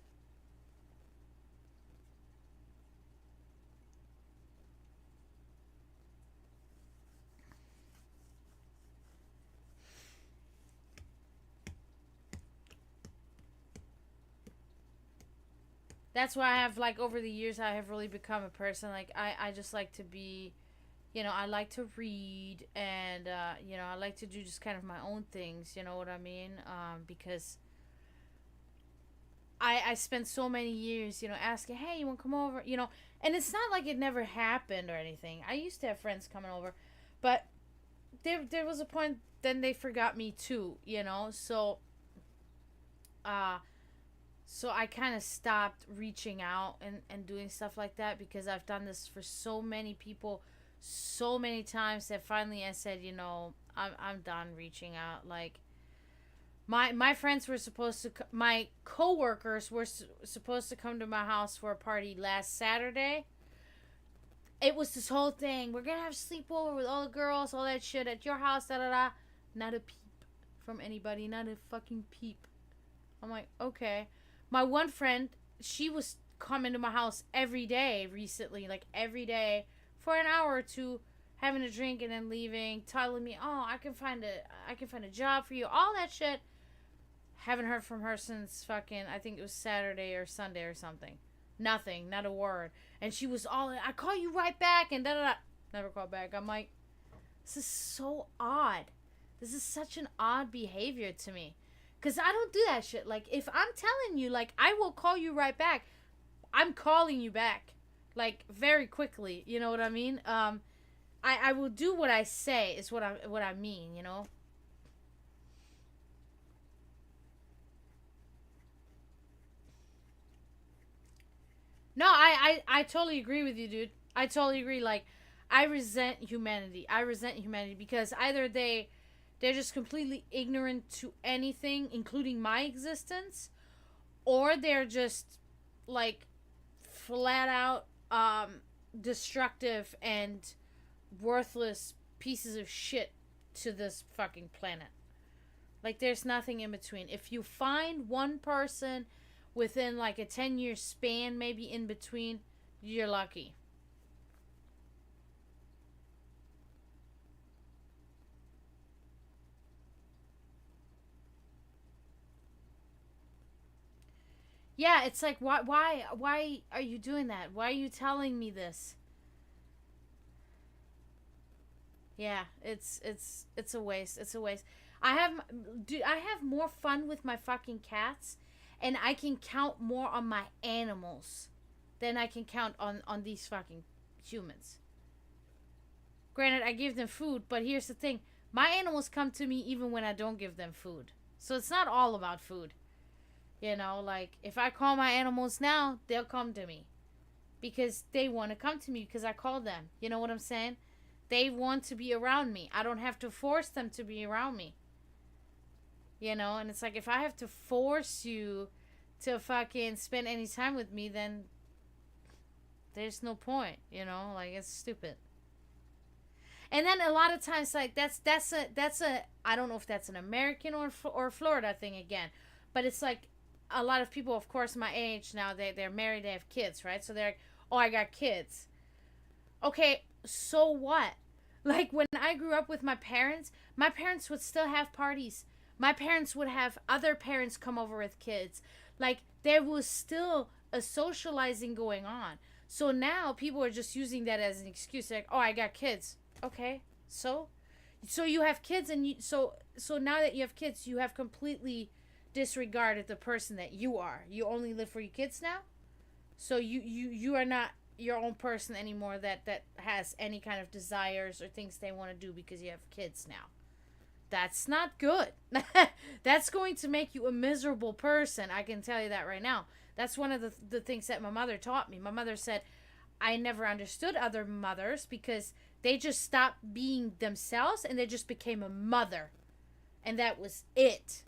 That's why I have, like, over the years, I have really become a person. Like, I just like to be, I like to read and, I like to do just kind of my own things, you know what I mean? Because I spent so many years, asking, hey, you want to come over? And it's not like it never happened or anything. I used to have friends coming over, but there was a point then they forgot me too, uh, so I kind of stopped reaching out and doing stuff like that because I've done this for so many people so many times that finally I said, I'm done reaching out. Like, my friends were supposed to my coworkers were supposed to come to my house for a party last Saturday. It was this whole thing. We're gonna have sleepover with all the girls, all that shit at your house, da da da. Not a peep from anybody, not a fucking peep. I'm like, okay. My one friend, she was coming to my house every day recently, like every day for an hour or two, having a drink and then leaving, telling me, "Oh, I can find a job for you," all that shit. Haven't heard from her since fucking I think it was Saturday or Sunday or something. Nothing, not a word. And she was all, "I call you right back," and da da da. Never called back. I'm like, this is so odd. This is such an odd behavior to me. Because I don't do that shit. Like, if I'm telling you, like, I will call you right back, I'm calling you back. Like, very quickly. You know what I mean? I will do what I say, is what I mean. No, I totally agree with you, dude. I totally agree. Like, I resent humanity. I resent humanity because either they're just completely ignorant to anything, including my existence, or they're just like flat out destructive and worthless pieces of shit to this fucking planet. Like, there's nothing in between. If you find one person within like a 10-year span, maybe in between, you're lucky. Yeah, it's like, why are you doing that? Why are you telling me this? Yeah, it's a waste. It's a waste. I have more fun with my fucking cats, and I can count more on my animals than I can count on these fucking humans. Granted, I give them food, but here's the thing: my animals come to me even when I don't give them food. So it's not all about food. Like, if I call my animals now, they'll come to me because they want to come to me because I called them. You know what I'm saying? They want to be around me. I don't have to force them to be around me. You know, and it's like if I have to force you to fucking spend any time with me, then there's no point, you know? Like it's stupid. And then a lot of times like that's a I don't know if that's an American or Florida thing again, but it's like a lot of people, of course, my age now, they're married, they have kids, right? So they're like, "Oh, I got kids." Okay, so what? Like when I grew up with my parents would still have parties. My parents would have other parents come over with kids. Like there was still a socializing going on. So now people are just using that as an excuse, like, "Oh, I got kids." Okay, so you have kids, and so now that you have kids, you have completely disregarded the person that you are. You only live for your kids now. So you are not your own person anymore that has any kind of desires or things they want to do because you have kids now. That's not good. That's going to make you a miserable person. I can tell you that right now. That's one of the things that my mother taught me. My mother said, I never understood other mothers because they just stopped being themselves and they just became a mother. And that was it.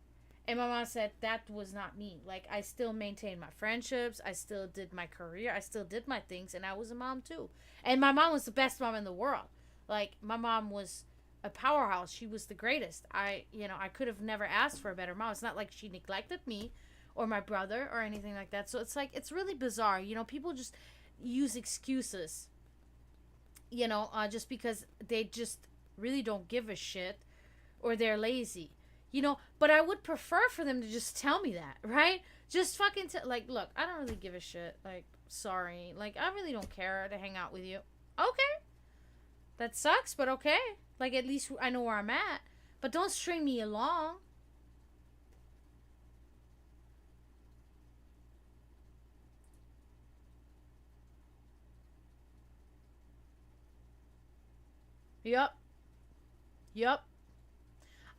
And my mom said that was not me. Like I still maintained my friendships, I still did my career, I still did my things, and I was a mom too. And my mom was the best mom in the world. Like my mom was a powerhouse. She was the greatest. I could have never asked for a better mom. It's not like she neglected me or my brother or anything like that. So it's like it's really bizarre. People just use excuses. Just because they just really don't give a shit or they're lazy. But I would prefer for them to just tell me that, right? Just fucking like, look, I don't really give a shit. Like, sorry. Like, I really don't care to hang out with you. Okay. That sucks, but okay. Like, at least I know where I'm at. But don't string me along. Yup. Yup.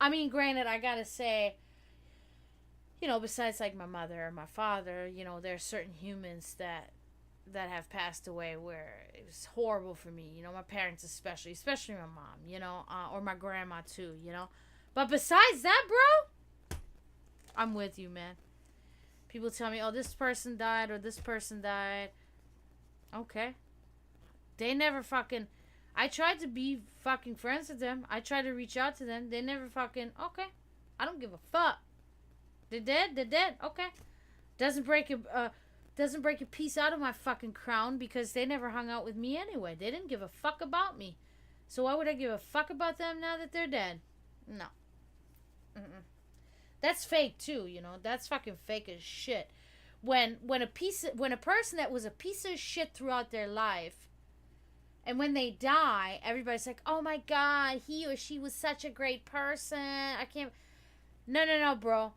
I mean, granted, I gotta say, besides like my mother or my father, there's certain humans that have passed away where it was horrible for me. My parents especially my mom. Or my grandma too. But besides that, bro, I'm with you, man. People tell me, "Oh, this person died or this person died." Okay, they never fucking. I tried to be fucking friends with them. I tried to reach out to them. They never fucking. Okay, I don't give a fuck. They're dead. They're dead. Okay, doesn't break a piece out of my fucking crown because they never hung out with me anyway. They didn't give a fuck about me. So why would I give a fuck about them now that they're dead? No. Mm-mm. That's fake too. That's fucking fake as shit. When a person that was a piece of shit throughout their life. And when they die, everybody's like, "Oh my God, he or she was such a great person. I can't." No, bro.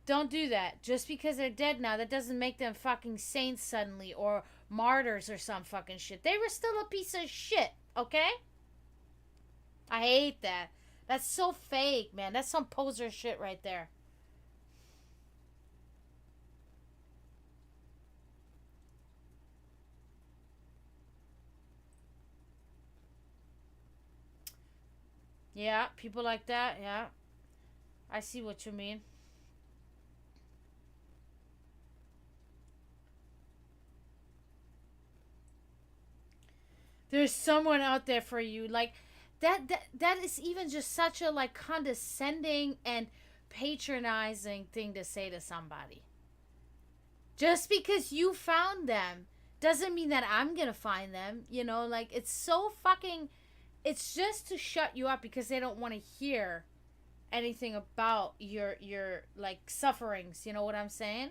Don't do that. Just because they're dead now, that doesn't make them fucking saints suddenly or martyrs or some fucking shit. They were still a piece of shit, okay? I hate that. That's so fake, man. That's some poser shit right there. Yeah, people like that, yeah. I see what you mean. There's someone out there for you. Like that is even just such a like condescending and patronizing thing to say to somebody. Just because you found them doesn't mean that I'm going to find them, like it's so fucking it's just to shut you up because they don't want to hear anything about your like sufferings, you know what I'm saying?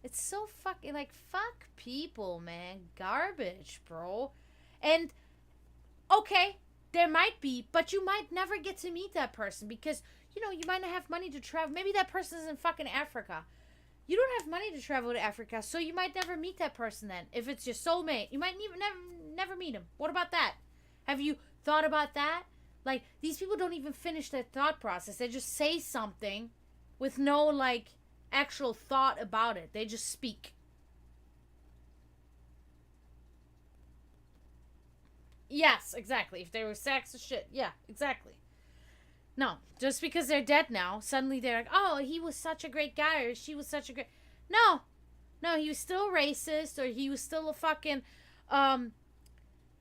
It's so fucking like fuck people, man. Garbage, bro. And okay, there might be, but you might never get to meet that person because you might not have money to travel. Maybe that person is in fucking Africa. You don't have money to travel to Africa, so you might never meet that person then. If it's your soulmate, you might never meet him. What about that? Have you thought about that? Like, these people don't even finish their thought process. They just say something with no, like, actual thought about it. They just speak. Yes, exactly. If they were sex or shit. Yeah, exactly. No, just because they're dead now, suddenly they're like, oh, he was such a great guy or she was such a great. No, no, he was still racist or he was still a fucking, um,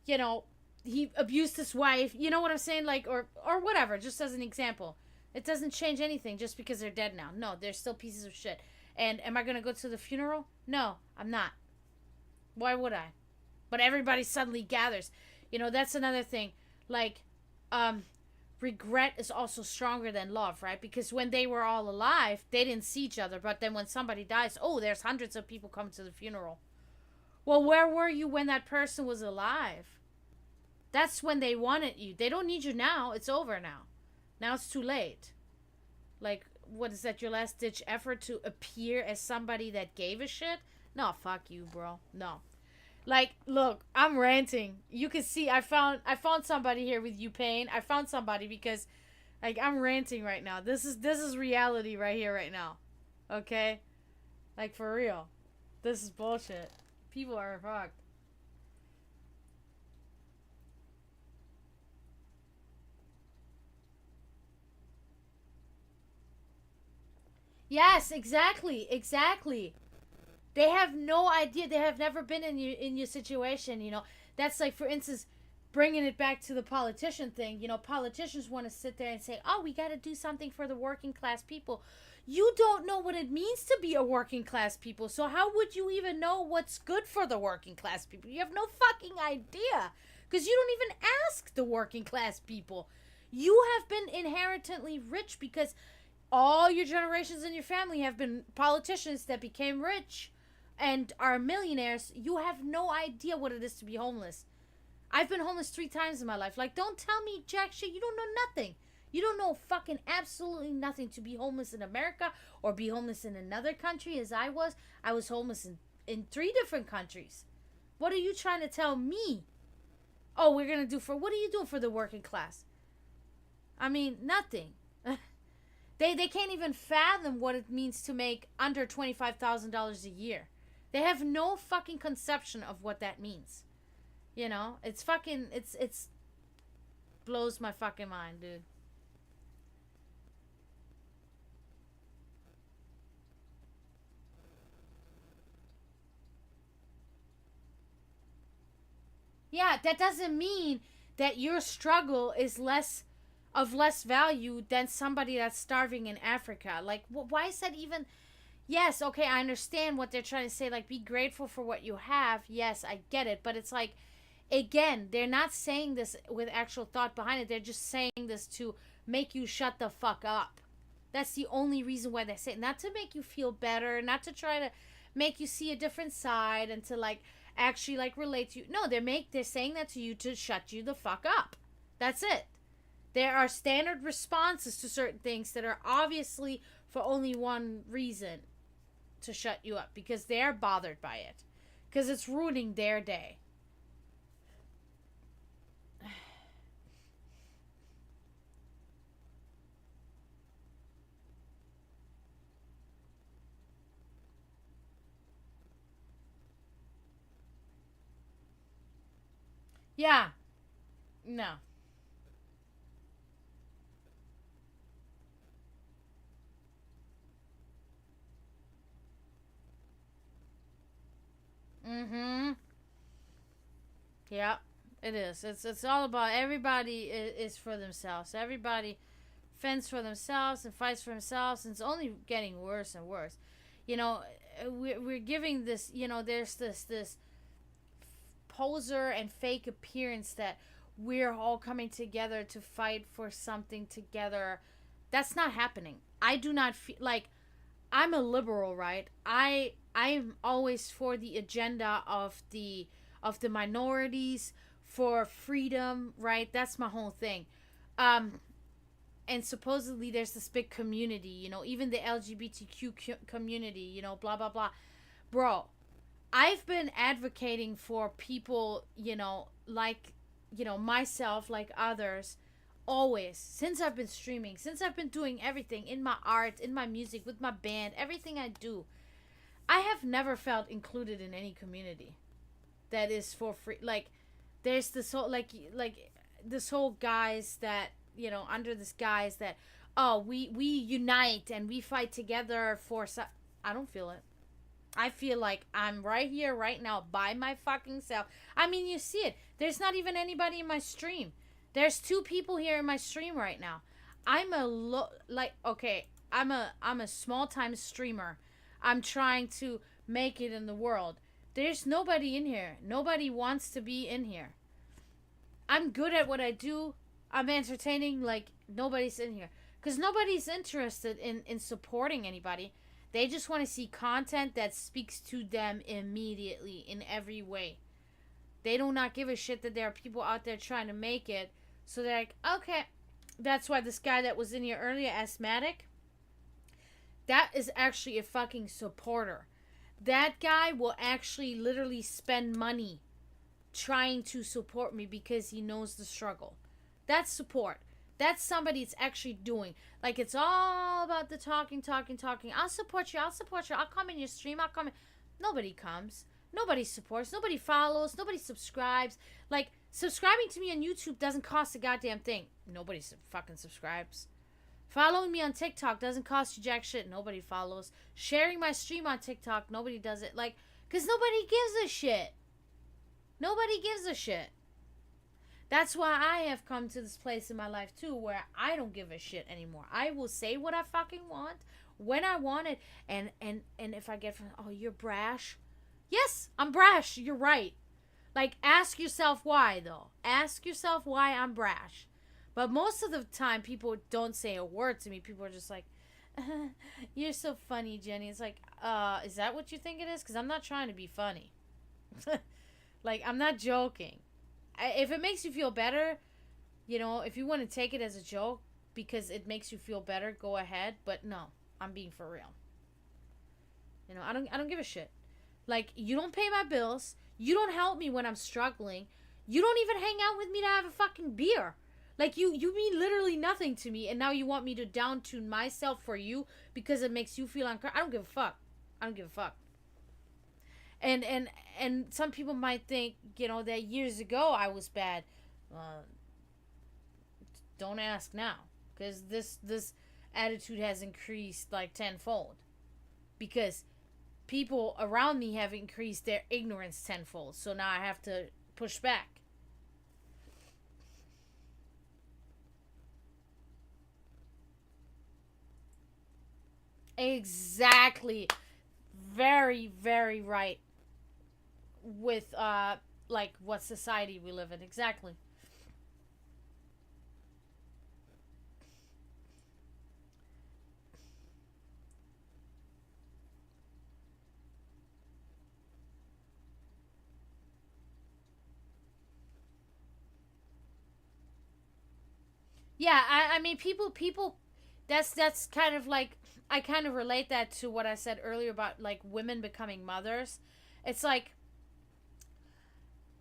you know, he abused his wife. You know what I'm saying? Like, or whatever. Just as an example, it doesn't change anything just because they're dead now. No, they're still pieces of shit. And am I gonna go to the funeral? No, I'm not. Why would I? But everybody suddenly gathers. That's another thing. Like, um, regret is also stronger than love, right? Because when they were all alive, they didn't see each other. But then when somebody dies, oh, there's hundreds of people coming to the funeral. Well, where were you when that person was alive? That's when they wanted you. They don't need you now. It's over now. Now it's too late. Like, what is that? Your last ditch effort to appear as somebody that gave a shit? No, fuck you, bro. No. Like, look, I'm ranting. You can see I found somebody here with you pain. I found somebody because like I'm ranting right now. This is reality right here right now. Okay? Like for real. This is bullshit. People are fucked. Yes, exactly. Exactly. They have no idea. They have never been in your situation. That's like, for instance, bringing it back to the politician thing. Politicians want to sit there and say, "Oh, we got to do something for the working class people." You don't know what it means to be a working class people. So how would you even know what's good for the working class people? You have no fucking idea because you don't even ask the working class people. You have been inherently rich because all your generations in your family have been politicians that became rich and are millionaires. You have no idea what it is to be homeless. I've been homeless 3 times in my life. Like, don't tell me jack shit. You don't know nothing. You don't know fucking absolutely nothing to be homeless in America or be homeless in another country as I was. I was homeless in 3 different countries. What are you trying to tell me? Oh, we're going to do for... What are you doing for the working class? I mean, nothing. They can't even fathom what it means to make under $25,000 a year. They have no fucking conception of what that means. It's fucking, it's blows my fucking mind, dude. Yeah, that doesn't mean that your struggle is less value than somebody that's starving in Africa. Like, why is that even? Yes, okay, I understand what they're trying to say. Like, be grateful for what you have. Yes, I get it. But it's like, again, they're not saying this with actual thought behind it. They're just saying this to make you shut the fuck up. That's the only reason why they say it. Not to make you feel better, not to try to make you see a different side and to like actually like relate to you. No, they're saying that to you to shut you the fuck up. That's it. There are standard responses to certain things that are obviously for only one reason, to shut you up, because they're bothered by it, because it's ruining their day. Yeah. No. Mm-hmm. Yeah. It is. It's all about everybody is for themselves. Everybody fends for themselves and fights for themselves, and it's only getting worse and worse. You know, we're giving this. There's this poser and fake appearance that we're all coming together to fight for something together. That's not happening. I do not feel like, I'm a liberal, right? I'm always for the agenda of the minorities, for freedom, right? That's my whole thing. Um and supposedly there's this big community, even the LGBTQ community, blah blah blah. Bro, I've been advocating for people, like, myself, like others, always, since I've been streaming, since I've been doing everything in my art, in my music, with my band, everything I do. I have never felt included in any community that is for free. Like, There's this whole like this whole guise that, under this guise that, oh, we unite and we fight together for I don't feel it. I feel like I'm right here, right now, by my fucking self. I mean, you see it. There's not even anybody in my stream. There's 2 people here in my stream right now. I'm okay. I'm a small time streamer. I'm trying to make it in the world. There's nobody in here. Nobody wants to be in here. I'm good at what I do. I'm entertaining. Like, nobody's in here. Because nobody's interested in supporting anybody. They just want to see content that speaks to them immediately in every way. They do not give a shit that there are people out there trying to make it. So they're like, okay. That's why this guy that was in here earlier, Asthmatic, that is actually a fucking supporter. That guy will actually literally spend money trying to support me because he knows the struggle. That's support. That's somebody that's actually doing. Like, it's all about the talking. I'll support you. I'll come in your stream. I'll come in. Nobody comes. Nobody supports. Nobody follows. Nobody subscribes. Like, subscribing to me on YouTube doesn't cost a goddamn thing. Nobody fucking subscribes. Following me on TikTok doesn't cost you jack shit. Nobody follows. Sharing my stream on TikTok, nobody does it. Like, because nobody gives a shit. Nobody gives a shit. That's why I have come to this place in my life, too, where I don't give a shit anymore. I will say what I fucking want, when I want it, and if I get from, oh, you're brash. Yes, I'm brash. You're right. Like, ask yourself why, though. Ask yourself why I'm brash. But most of the time, people don't say a word to me. People are just like, you're so funny, Jenny. It's like, is that what you think it is? Because I'm not trying to be funny. Like, I'm not joking. If it makes you feel better, if you want to take it as a joke because it makes you feel better, go ahead. But no, I'm being for real. I don't give a shit. Like, you don't pay my bills. You don't help me when I'm struggling. You don't even hang out with me to have a fucking beer. Like, you mean literally nothing to me, and now you want me to down tune myself for you because it makes you feel uncomfortable. I don't give a fuck. I don't give a fuck. And some people might think, that years ago I was bad. Don't ask now, because this attitude has increased like tenfold. Because people around me have increased their ignorance tenfold. So now I have to push back. Exactly. Very, very right. With like what society we live in. Exactly. Yeah, I mean, people that's kind of like, I kind of relate that to what I said earlier about like women becoming mothers. It's like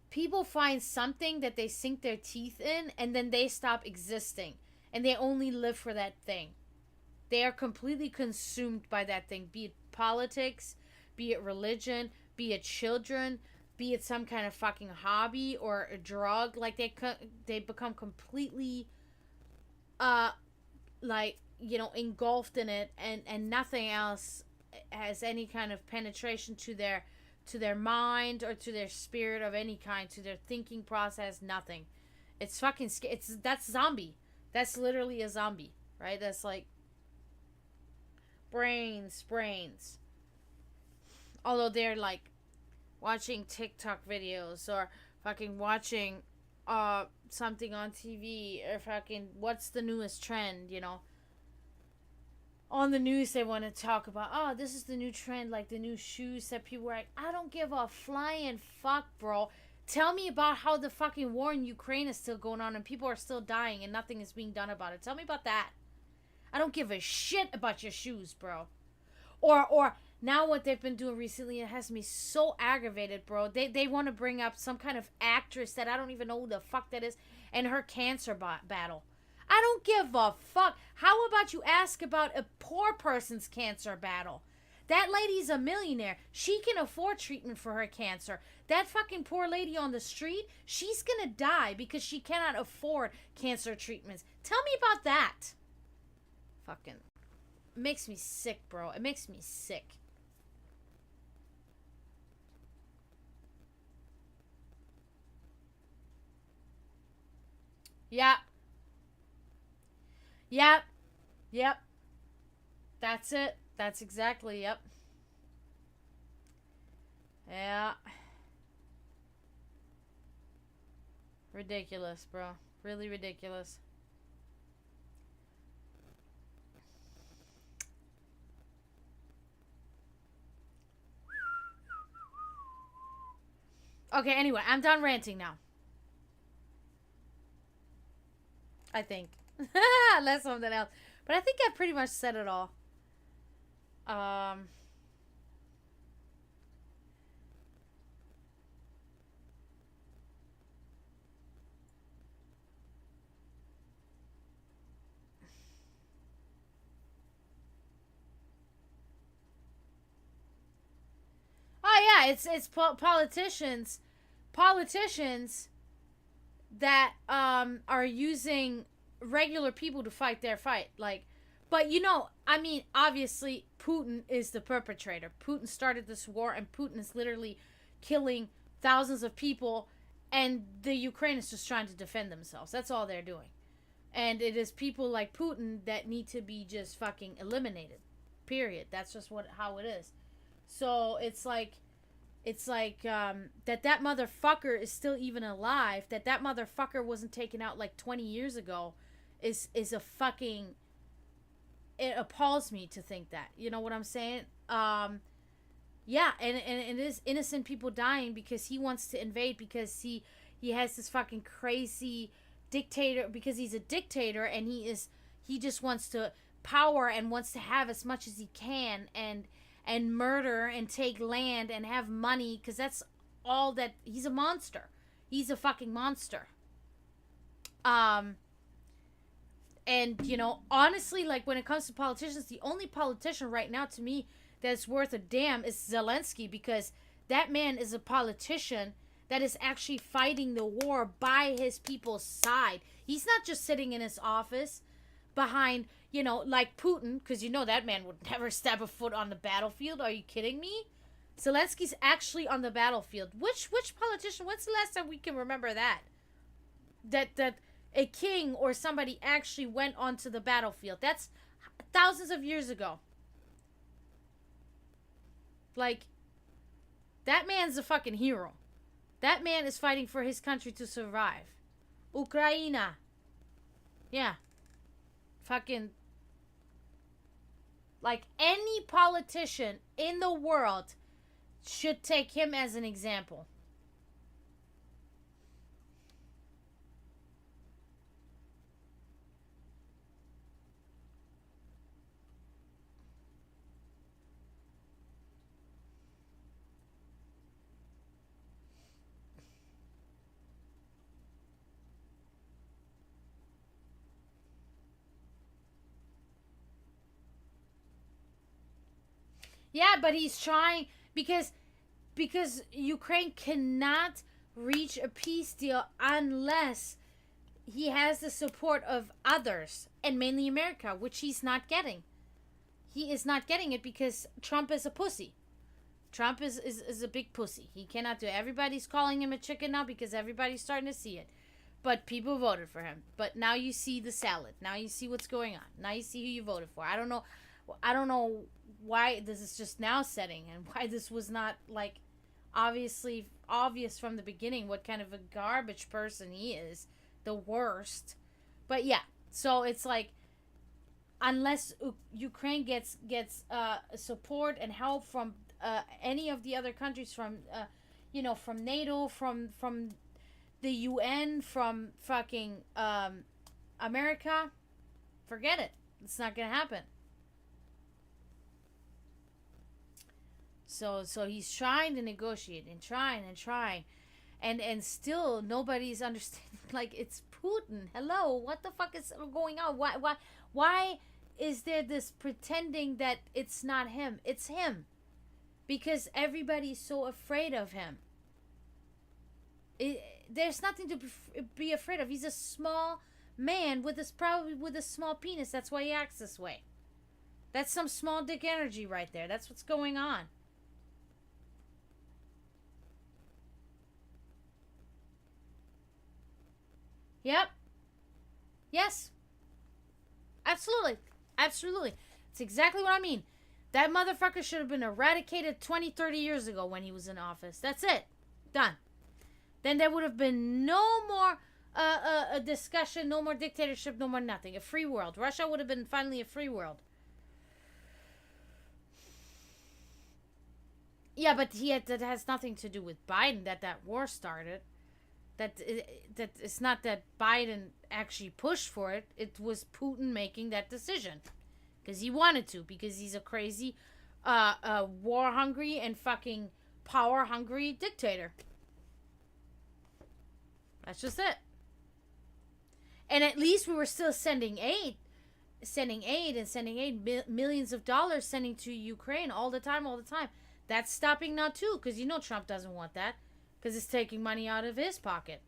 people find something that they sink their teeth in, and then they stop existing, and they only live for that thing. They are completely consumed by that thing, be it politics, be it religion, be it children, be it some kind of fucking hobby or a drug. Like, they become completely uh like, engulfed in it, and nothing else has any kind of penetration to their mind or to their spirit of any kind, to their thinking process. Nothing. It's fucking that's zombie. That's literally a zombie, right? That's like brains. Although they're like watching TikTok videos or fucking watching something on TV, or fucking what's the newest trend, on the news. They want to talk about, oh, this is the new trend, like the new shoes that people wear. I don't give a flying fuck, bro. Tell me about how the fucking war in Ukraine is still going on and people are still dying and nothing is being done about it. Tell me about that. I don't give a shit about your shoes, bro. Or now what they've been doing recently, it has me so aggravated, bro. They want to bring up some kind of actress that I don't even know who the fuck that is, and her cancer battle. I don't give a fuck. How about you ask about a poor person's cancer battle? That lady's a millionaire. She can afford treatment for her cancer. That fucking poor lady on the street, she's gonna die because she cannot afford cancer treatments. Tell me about that. Fucking. It makes me sick, bro. It makes me sick. Yep. Yep. Yep. That's it. That's exactly, yep. Yeah. Ridiculous, bro. Really ridiculous. Okay, anyway, I'm done ranting now. I think. Unless something else. But I think I pretty much said it all. Oh yeah, it's politicians that are using regular people to fight their fight. Like, but you know, I mean, obviously Putin is the perpetrator. Putin started this war, and Putin is literally killing thousands of people, and the Ukraine is just trying to defend themselves. That's all they're doing. And it is people like Putin that need to be just fucking eliminated. Period. That's just how it is. So it's like that motherfucker is still even alive. That motherfucker wasn't taken out like 20 years ago, is a fucking. It appalls me to think that. You know what I'm saying? Yeah, and it is innocent people dying because he wants to invade, because he has this fucking crazy dictator, because he's a dictator, and he just wants to power and wants to have as much as he can, and murder and take land and have money, because that's all that. He's a monster. He's a fucking monster. And you know, honestly, like when it comes to politicians, the only politician right now to me that's worth a damn is Zelensky, because that man is a politician that is actually fighting the war by his people's side. He's not just sitting in his office behind, you know, like Putin, because you know that man would never step a foot on the battlefield. Are you kidding me? Zelensky's actually on the battlefield. Which politician? When's the last time we can remember that a king or somebody actually went onto the battlefield? That's thousands of years ago. Like, that man's a fucking hero. That man is fighting for his country to survive. Ukraine. Yeah. Fucking. Like, any politician in the world should take him as an example. Yeah, but he's trying because Ukraine cannot reach a peace deal unless he has the support of others, and mainly America, which he's not getting. He is not getting it because Trump is a pussy. Trump is a big pussy. He cannot do it. Everybody's calling him a chicken now because everybody's starting to see it. But people voted for him. But now you see the salad. Now you see what's going on. Now you see who you voted for. I don't know why this is just now setting, and why this was not like obvious from the beginning what kind of a garbage person he is. The worst. But yeah, so it's like, unless Ukraine gets support and help from any of the other countries, from from NATO, from the UN, from fucking America, forget it. It's not gonna happen. So he's trying to negotiate and trying, and still nobody's understanding. Like, it's Putin. Hello, what the fuck is going on? Why is there this pretending that it's not him? It's him. Because everybody's so afraid of him. There's nothing to be afraid of. He's a small man probably with a small penis. That's why he acts this way. That's some small dick energy right there. That's what's going on. Yep. Yes. Absolutely. Absolutely. It's exactly what I mean. That motherfucker should have been eradicated 20, 30 years ago when he was in office. That's it. Done. Then there would have been no more a discussion, no more dictatorship, no more nothing. A free world. Russia would have been finally a free world. Yeah, but that has nothing to do with Biden, that war started. That it's not that Biden actually pushed for it. It was Putin making that decision. Because he wanted to. Because he's a crazy, war-hungry and fucking power-hungry dictator. That's just it. And at least we were still sending aid, millions of dollars sending to Ukraine all the time. That's stopping now too, because you know Trump doesn't want that, because it's taking money out of his pocket,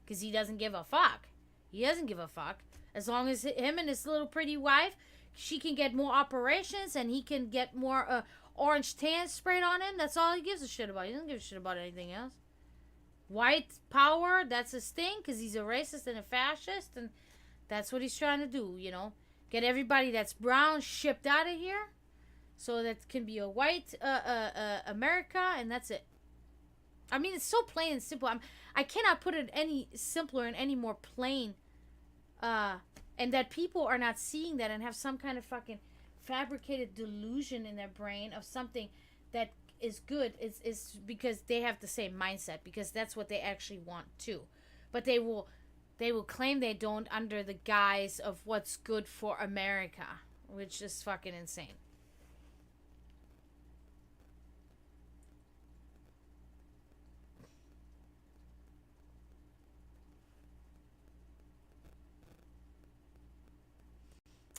because he doesn't give a fuck. He doesn't give a fuck. As long as him and his little pretty wife, she can get more operations and he can get more orange tan sprayed on him. That's all he gives a shit about. He doesn't give a shit about anything else. White power, that's his thing, because he's a racist and a fascist, and that's what he's trying to do, you know. Get everybody that's brown shipped out of here, so that can be a white America, and that's it. I mean, it's so plain and simple. I cannot put it any simpler and any more plain, and that people are not seeing that and have some kind of fucking fabricated delusion in their brain of something that is good is because they have the same mindset, because that's what they actually want too. But they will claim they don't under the guise of what's good for America, which is fucking insane.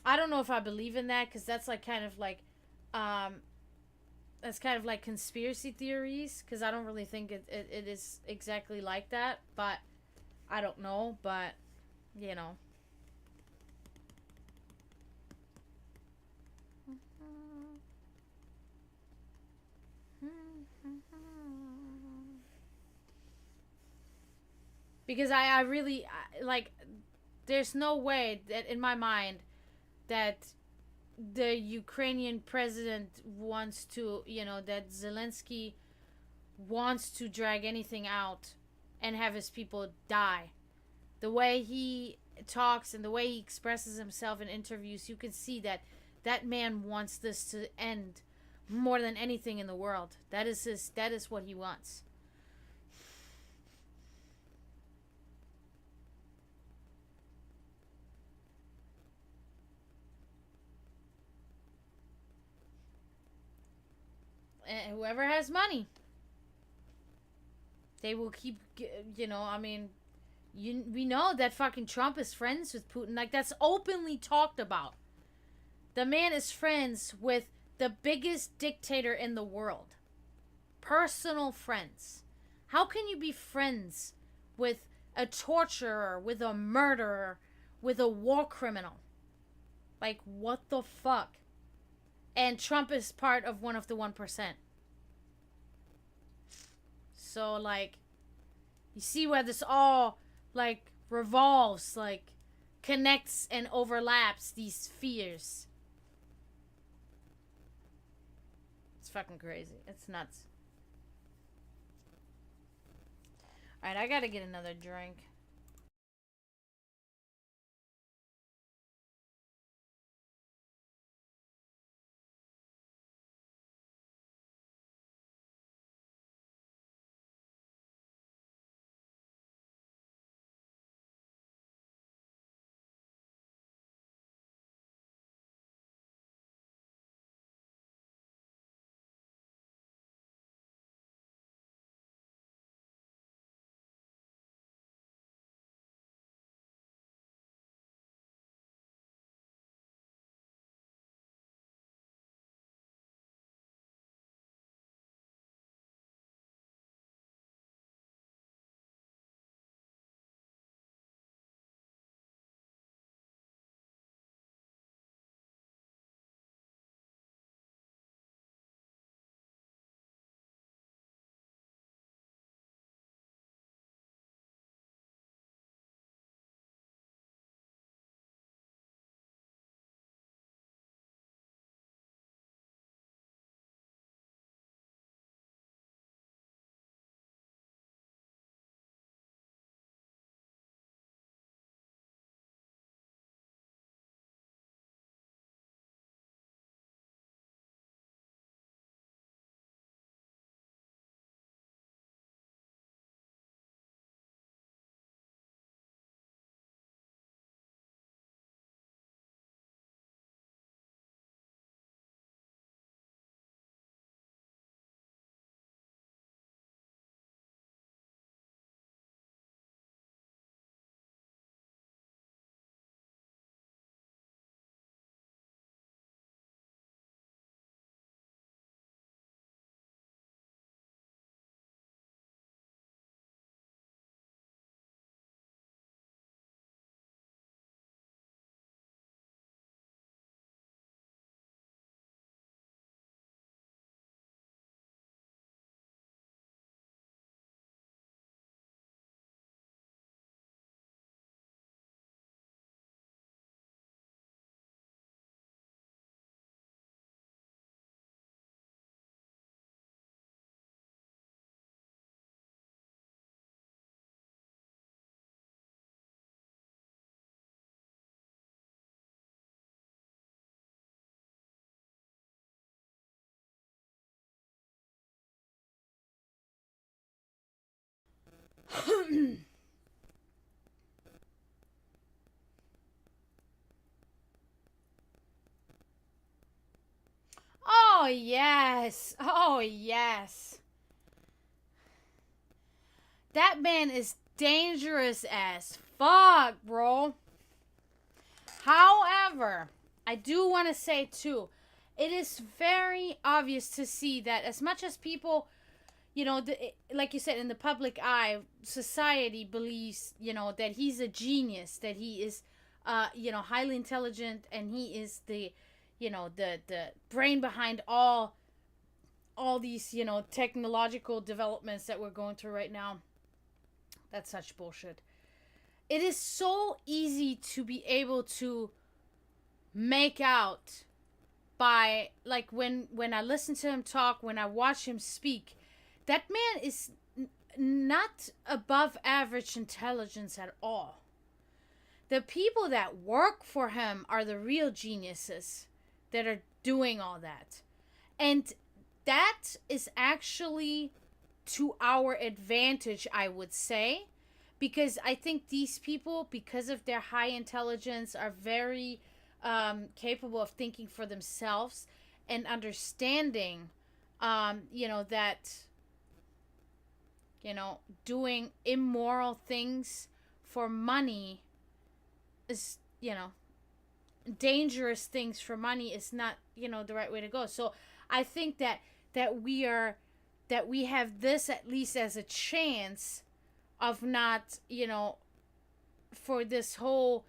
I don't know if I believe in that, because that's like kind of like that's kind of like conspiracy theories, because I don't really think it is exactly like that, but I don't know, but you know. Because I really like, there's no way that in my mind that the Ukrainian president wants to, you know, that Zelensky wants to drag anything out and have his people die. The way he talks and the way he expresses himself in interviews, you can see that that man wants this to end more than anything in the world. That is what he wants. And whoever has money, they will keep, you know, I mean, we know that fucking Trump is friends with Putin. Like, that's openly talked about. The man is friends with the biggest dictator in the world. Personal friends. How can you be friends with a torturer, with a murderer, with a war criminal? Like, what the fuck? And Trump is part of one of the 1%. So, like, you see where this all, like, revolves, like, connects and overlaps these fears. It's fucking crazy. It's nuts. Alright, I gotta get another drink. Oh, yes. Oh, yes. That man is dangerous as fuck, bro. However, I do want to say too, it is very obvious to see that as much as people, like you said, in the public eye, society believes, that he's a genius, that he is, highly intelligent, and he is the, the brain behind all these, technological developments that we're going through right now. That's such bullshit. It is so easy to be able to make out by, like, when I listen to him talk, when I watch him speak, that man is not above average intelligence at all. The people that work for him are the real geniuses that are doing all that. And that is actually to our advantage, I would say, because I think these people, because of their high intelligence, are very capable of thinking for themselves and understanding, that, doing immoral things for money is, dangerous things for money is not, the right way to go. So I think that we have this at least as a chance of not, for this whole,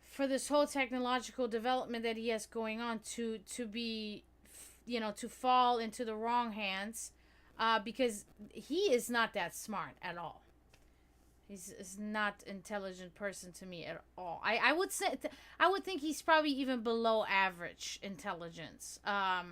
for this whole technological development that he has going on to be, to fall into the wrong hands, because he is not that smart at all. He's not an intelligent person to me at all. I would say I would think he's probably even below average intelligence. I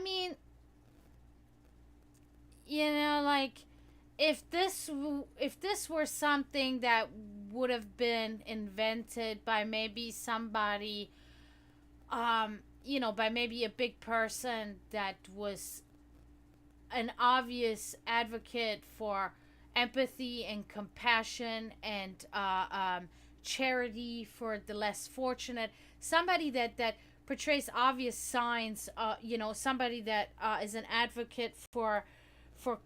mean, like, if this were something that would have been invented by maybe somebody, by maybe a big person that was an obvious advocate for empathy and compassion and charity for the less fortunate, somebody that portrays obvious signs, somebody that is an advocate for for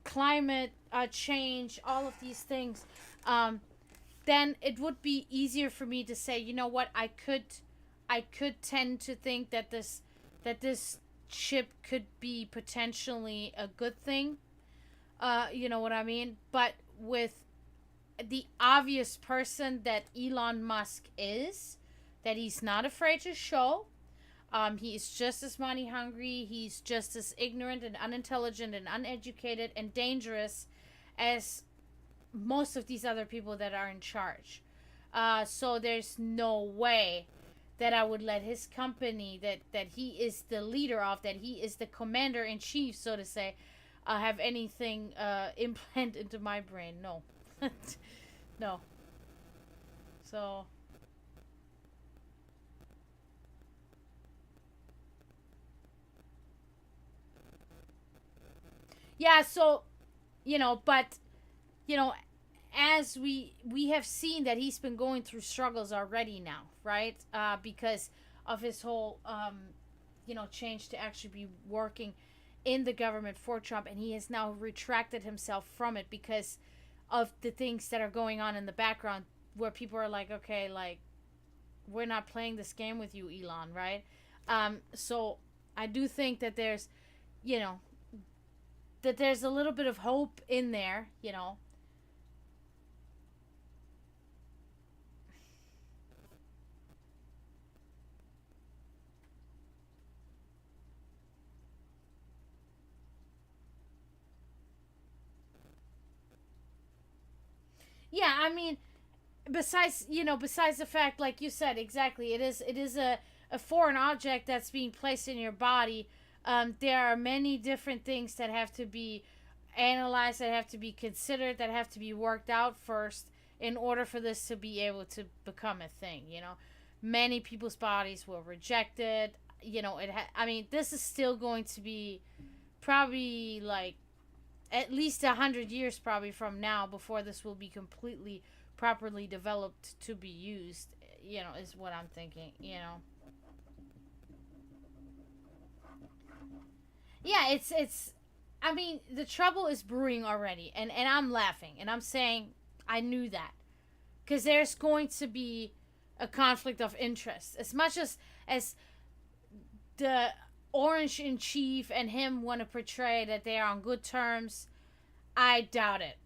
climate change, all of these things, then it would be easier for me to say, what, I could tend to think that this chip could be potentially a good thing. You know what I mean? But with the obvious person that Elon Musk is, that he's not afraid to show. He's just as money hungry. He's just as ignorant and unintelligent and uneducated and dangerous as most of these other people that are in charge. So there's no way that I would let his company, that he is the leader of, that he is the commander in chief, so to say, have anything implant into my brain. No. No. So. Yeah, so, but, you know, as we have seen that he's been going through struggles already now, right? Because of his whole, change to actually be working in the government for Trump, and he has now retracted himself from it because of the things that are going on in the background, where people are like, okay, like, we're not playing this game with you, Elon, right? So I do think that there's, you know, that there's a little bit of hope in there. Yeah, I mean, besides the fact, like you said, exactly, it is a foreign object that's being placed in your body, There are many different things that have to be analyzed, that have to be considered, that have to be worked out first in order for this to be able to become a thing. Many people's bodies will reject it. I mean, this is still going to be probably like at least 100 years probably from now before this will be completely properly developed to be used. Is what I'm thinking. Yeah, it's I mean, the trouble is brewing already, and I'm laughing and I'm saying I knew that because there's going to be a conflict of interest as much as the Orange in Chief and him want to portray that they are on good terms. I doubt it.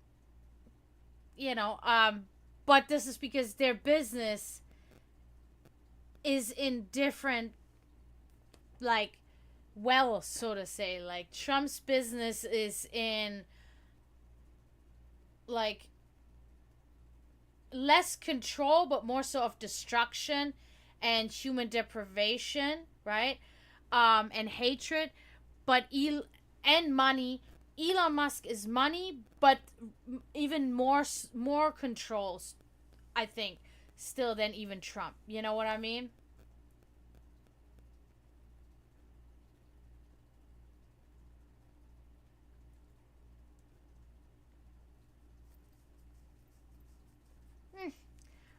But this is because their business is in different, like, well, so to say. Like, Trump's business is in, like, less control, but more so of destruction and human deprivation, right? And hatred, and money. Elon Musk is money, but even more controls, I think, still than even Trump. You know what I mean?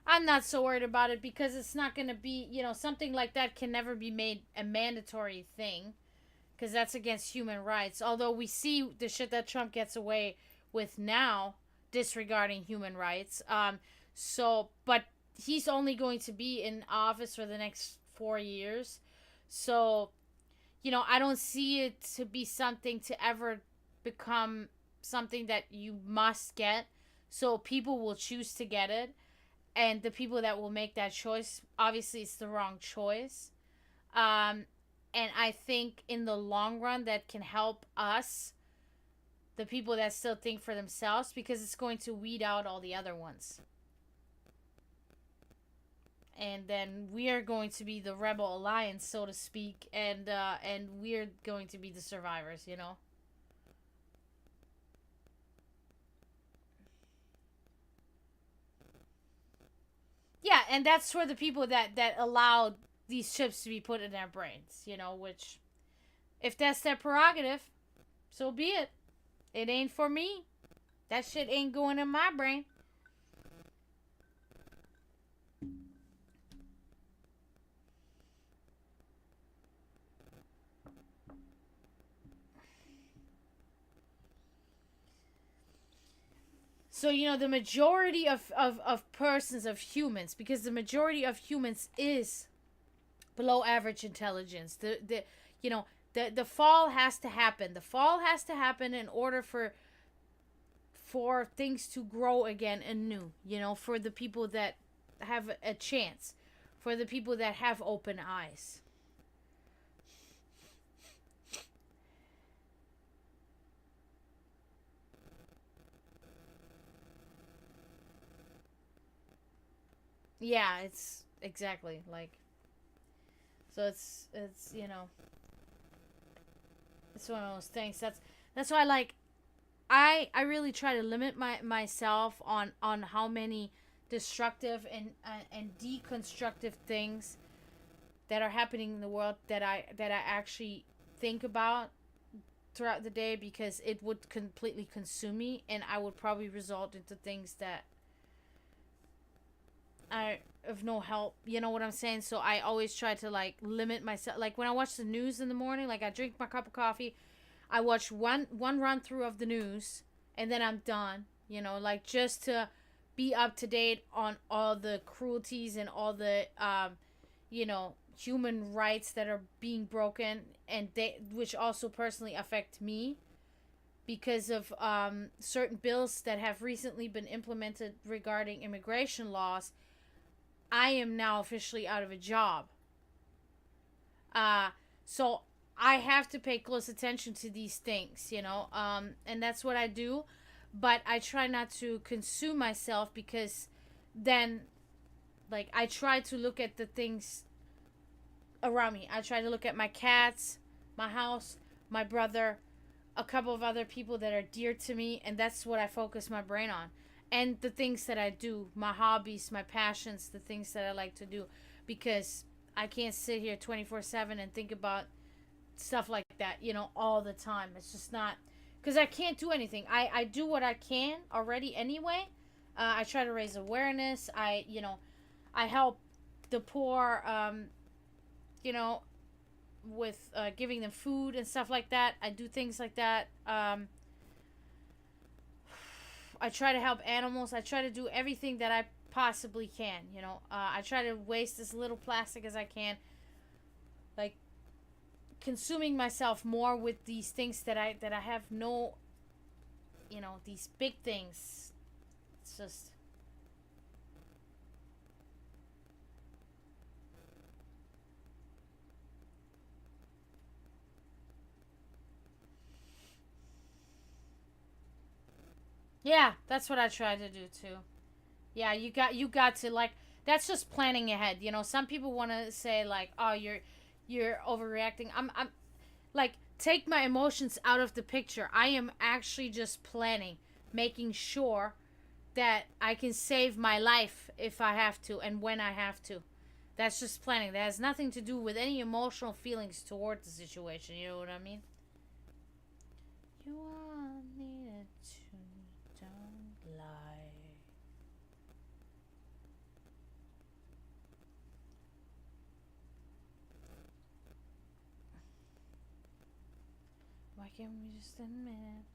I'm not so worried about it because it's not going to be, something like that can never be made a mandatory thing because that's against human rights. Although we see the shit that Trump gets away with now, disregarding human rights. But he's only going to be in office for the next 4 years. So, I don't see it to be something to ever become something that you must get. So people will choose to get it. And the people that will make that choice, obviously, it's the wrong choice. Um, and I think in the long run, that can help us, the people that still think for themselves, because it's going to weed out all the other ones. And then we are going to be the rebel alliance, so to speak, and we're going to be the survivors. Yeah, and that's for the people that allowed these chips to be put in their brains. Which, if that's their prerogative, so be it. It ain't for me. That shit ain't going in my brain. So, the majority of persons, of humans, because the majority of humans is below average intelligence. The fall has to happen. The fall has to happen in order for things to grow again anew. For the people that have a chance, for the people that have open eyes. Yeah, it's exactly like, so it's one of those things. That's why, like, I really try to limit myself on how many destructive and deconstructive things that are happening in the world that I actually think about throughout the day, because it would completely consume me and I would probably result into things that are of no help. You know what I'm saying? So I always try to, like, limit myself. Like, when I watch the news in the morning, like, I drink my cup of coffee, I watch one run through of the news, and then I'm done. Like, just to be up to date on all the cruelties and all the human rights that are being broken, and which also personally affect me because of certain bills that have recently been implemented regarding immigration laws. I am now officially out of a job. So I have to pay close attention to these things. And that's what I do. But I try not to consume myself, because then, like, I try to look at the things around me. I try to look at my cats, my house, my brother, a couple of other people that are dear to me, and that's what I focus my brain on. And the things that I do, my hobbies, my passions, the things that I like to do, because I can't sit here 24/7 and think about stuff like that, all the time. It's just not, because I can't do anything. I do what I can already anyway. I try to raise awareness. I help the poor, you know, with giving them food and stuff like that. I do things like that. I try to help animals. I try to do everything that I possibly can. I try to waste as little plastic as I can. Like, consuming myself more with these things that I have no, these big things. It's just. Yeah, that's what I try to do too. Yeah, you got to, like, that's just planning ahead. Some people want to say like, "Oh, you're overreacting." I'm like, take my emotions out of the picture. I am actually just planning, making sure that I can save my life if I have to and when I have to. That's just planning. That has nothing to do with any emotional feelings toward the situation. You know what I mean? You want me to don't lie. Why can't we just admit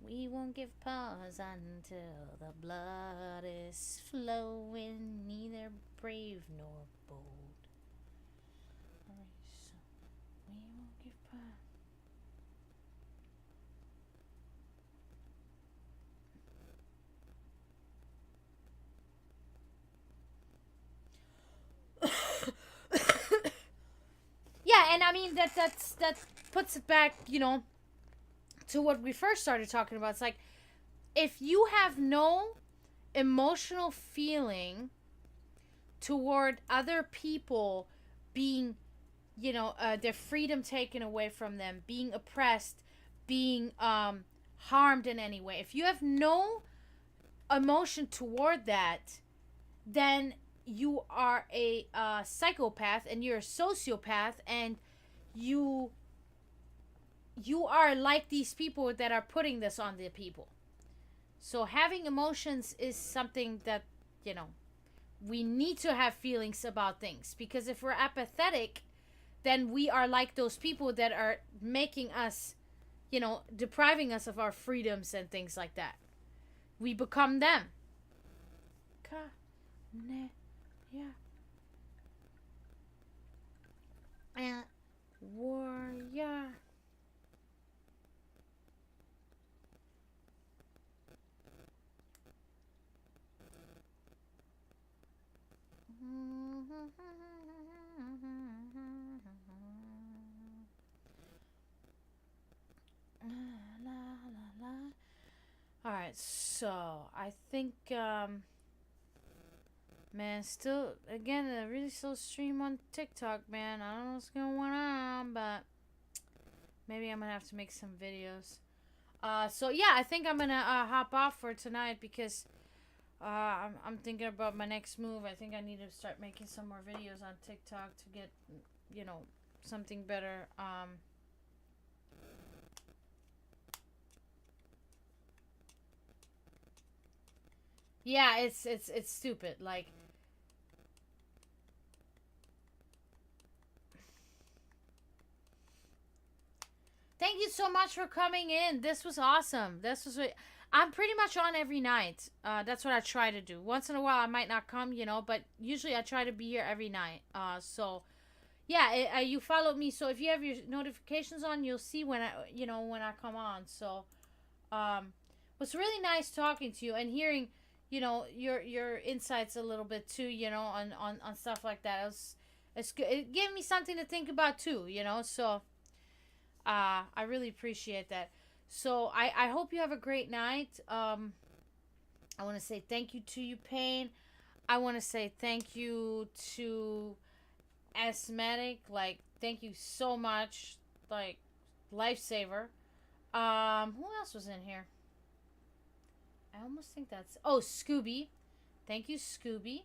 we won't give pause until the blood is flowing, neither brave nor bold. Alright, so we won't give pause. Yeah, and I mean that puts it back, to what we first started talking about. It's like, if you have no emotional feeling toward other people being, their freedom taken away from them, being oppressed, being harmed in any way, if you have no emotion toward that, then you are a psychopath, and you're a sociopath, and you you are like these people that are putting this on the people. So having emotions is something that, we need to have feelings about things, because if we're apathetic, then we are like those people that are making us, depriving us of our freedoms and things like that. We become them. Yeah. And warrior. All right, so I think, man, still, again, a really slow stream on TikTok, man. I don't know what's going on, but maybe I'm gonna have to make some videos. So yeah, I think I'm gonna hop off for tonight, because I'm thinking about my next move. I think I need to start making some more videos on TikTok to get, something better. Yeah, it's stupid. Like, thank you so much for coming in. This was awesome. I'm pretty much on every night. That's what I try to do. Once in a while, I might not come, but usually I try to be here every night. So yeah, you followed me. So if you have your notifications on, you'll see when I come on. So it was really nice talking to you and hearing, your insights a little bit too. On stuff like that. It's good. It gave me something to think about too. So. I really appreciate that. So I hope you have a great night. I want to say thank you to you, Pain. I want to say thank you to Asthmatic. Like, thank you so much. like lifesaver. Who else was in here? I almost think that's Scooby. Thank you, Scooby.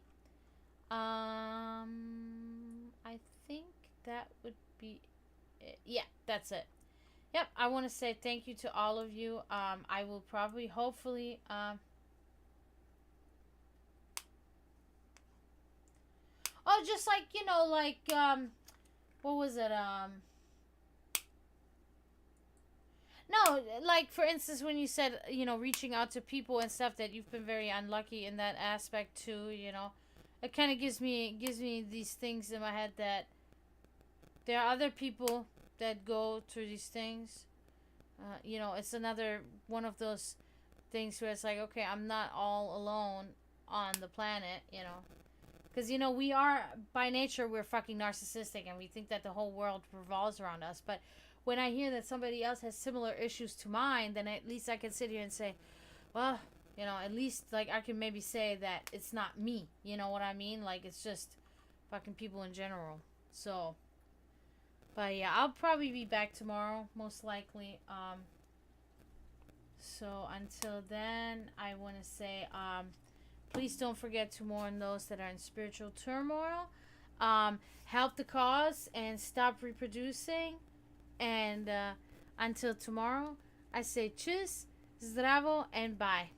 I think that would be it. Yeah, that's it. Yep, I want to say thank you to all of you. I will probably, hopefully, just like, what was it? No, like for instance, when you said, reaching out to people and stuff, that you've been very unlucky in that aspect too. It kind of gives me these things in my head that there are other people that go through these things. It's another one of those things where it's like, okay, I'm not all alone on the planet. Because, we are, by nature, we're fucking narcissistic and we think that the whole world revolves around us. But when I hear that somebody else has similar issues to mine, then at least I can sit here and say, well, at least, like, I can maybe say that it's not me. You know what I mean? Like, it's just fucking people in general. So, but yeah, I'll probably be back tomorrow, most likely. So until then, I want to say, please don't forget to mourn those that are in spiritual turmoil. Help the cause and stop reproducing. And until tomorrow, I say tschüss, zdravo, and bye.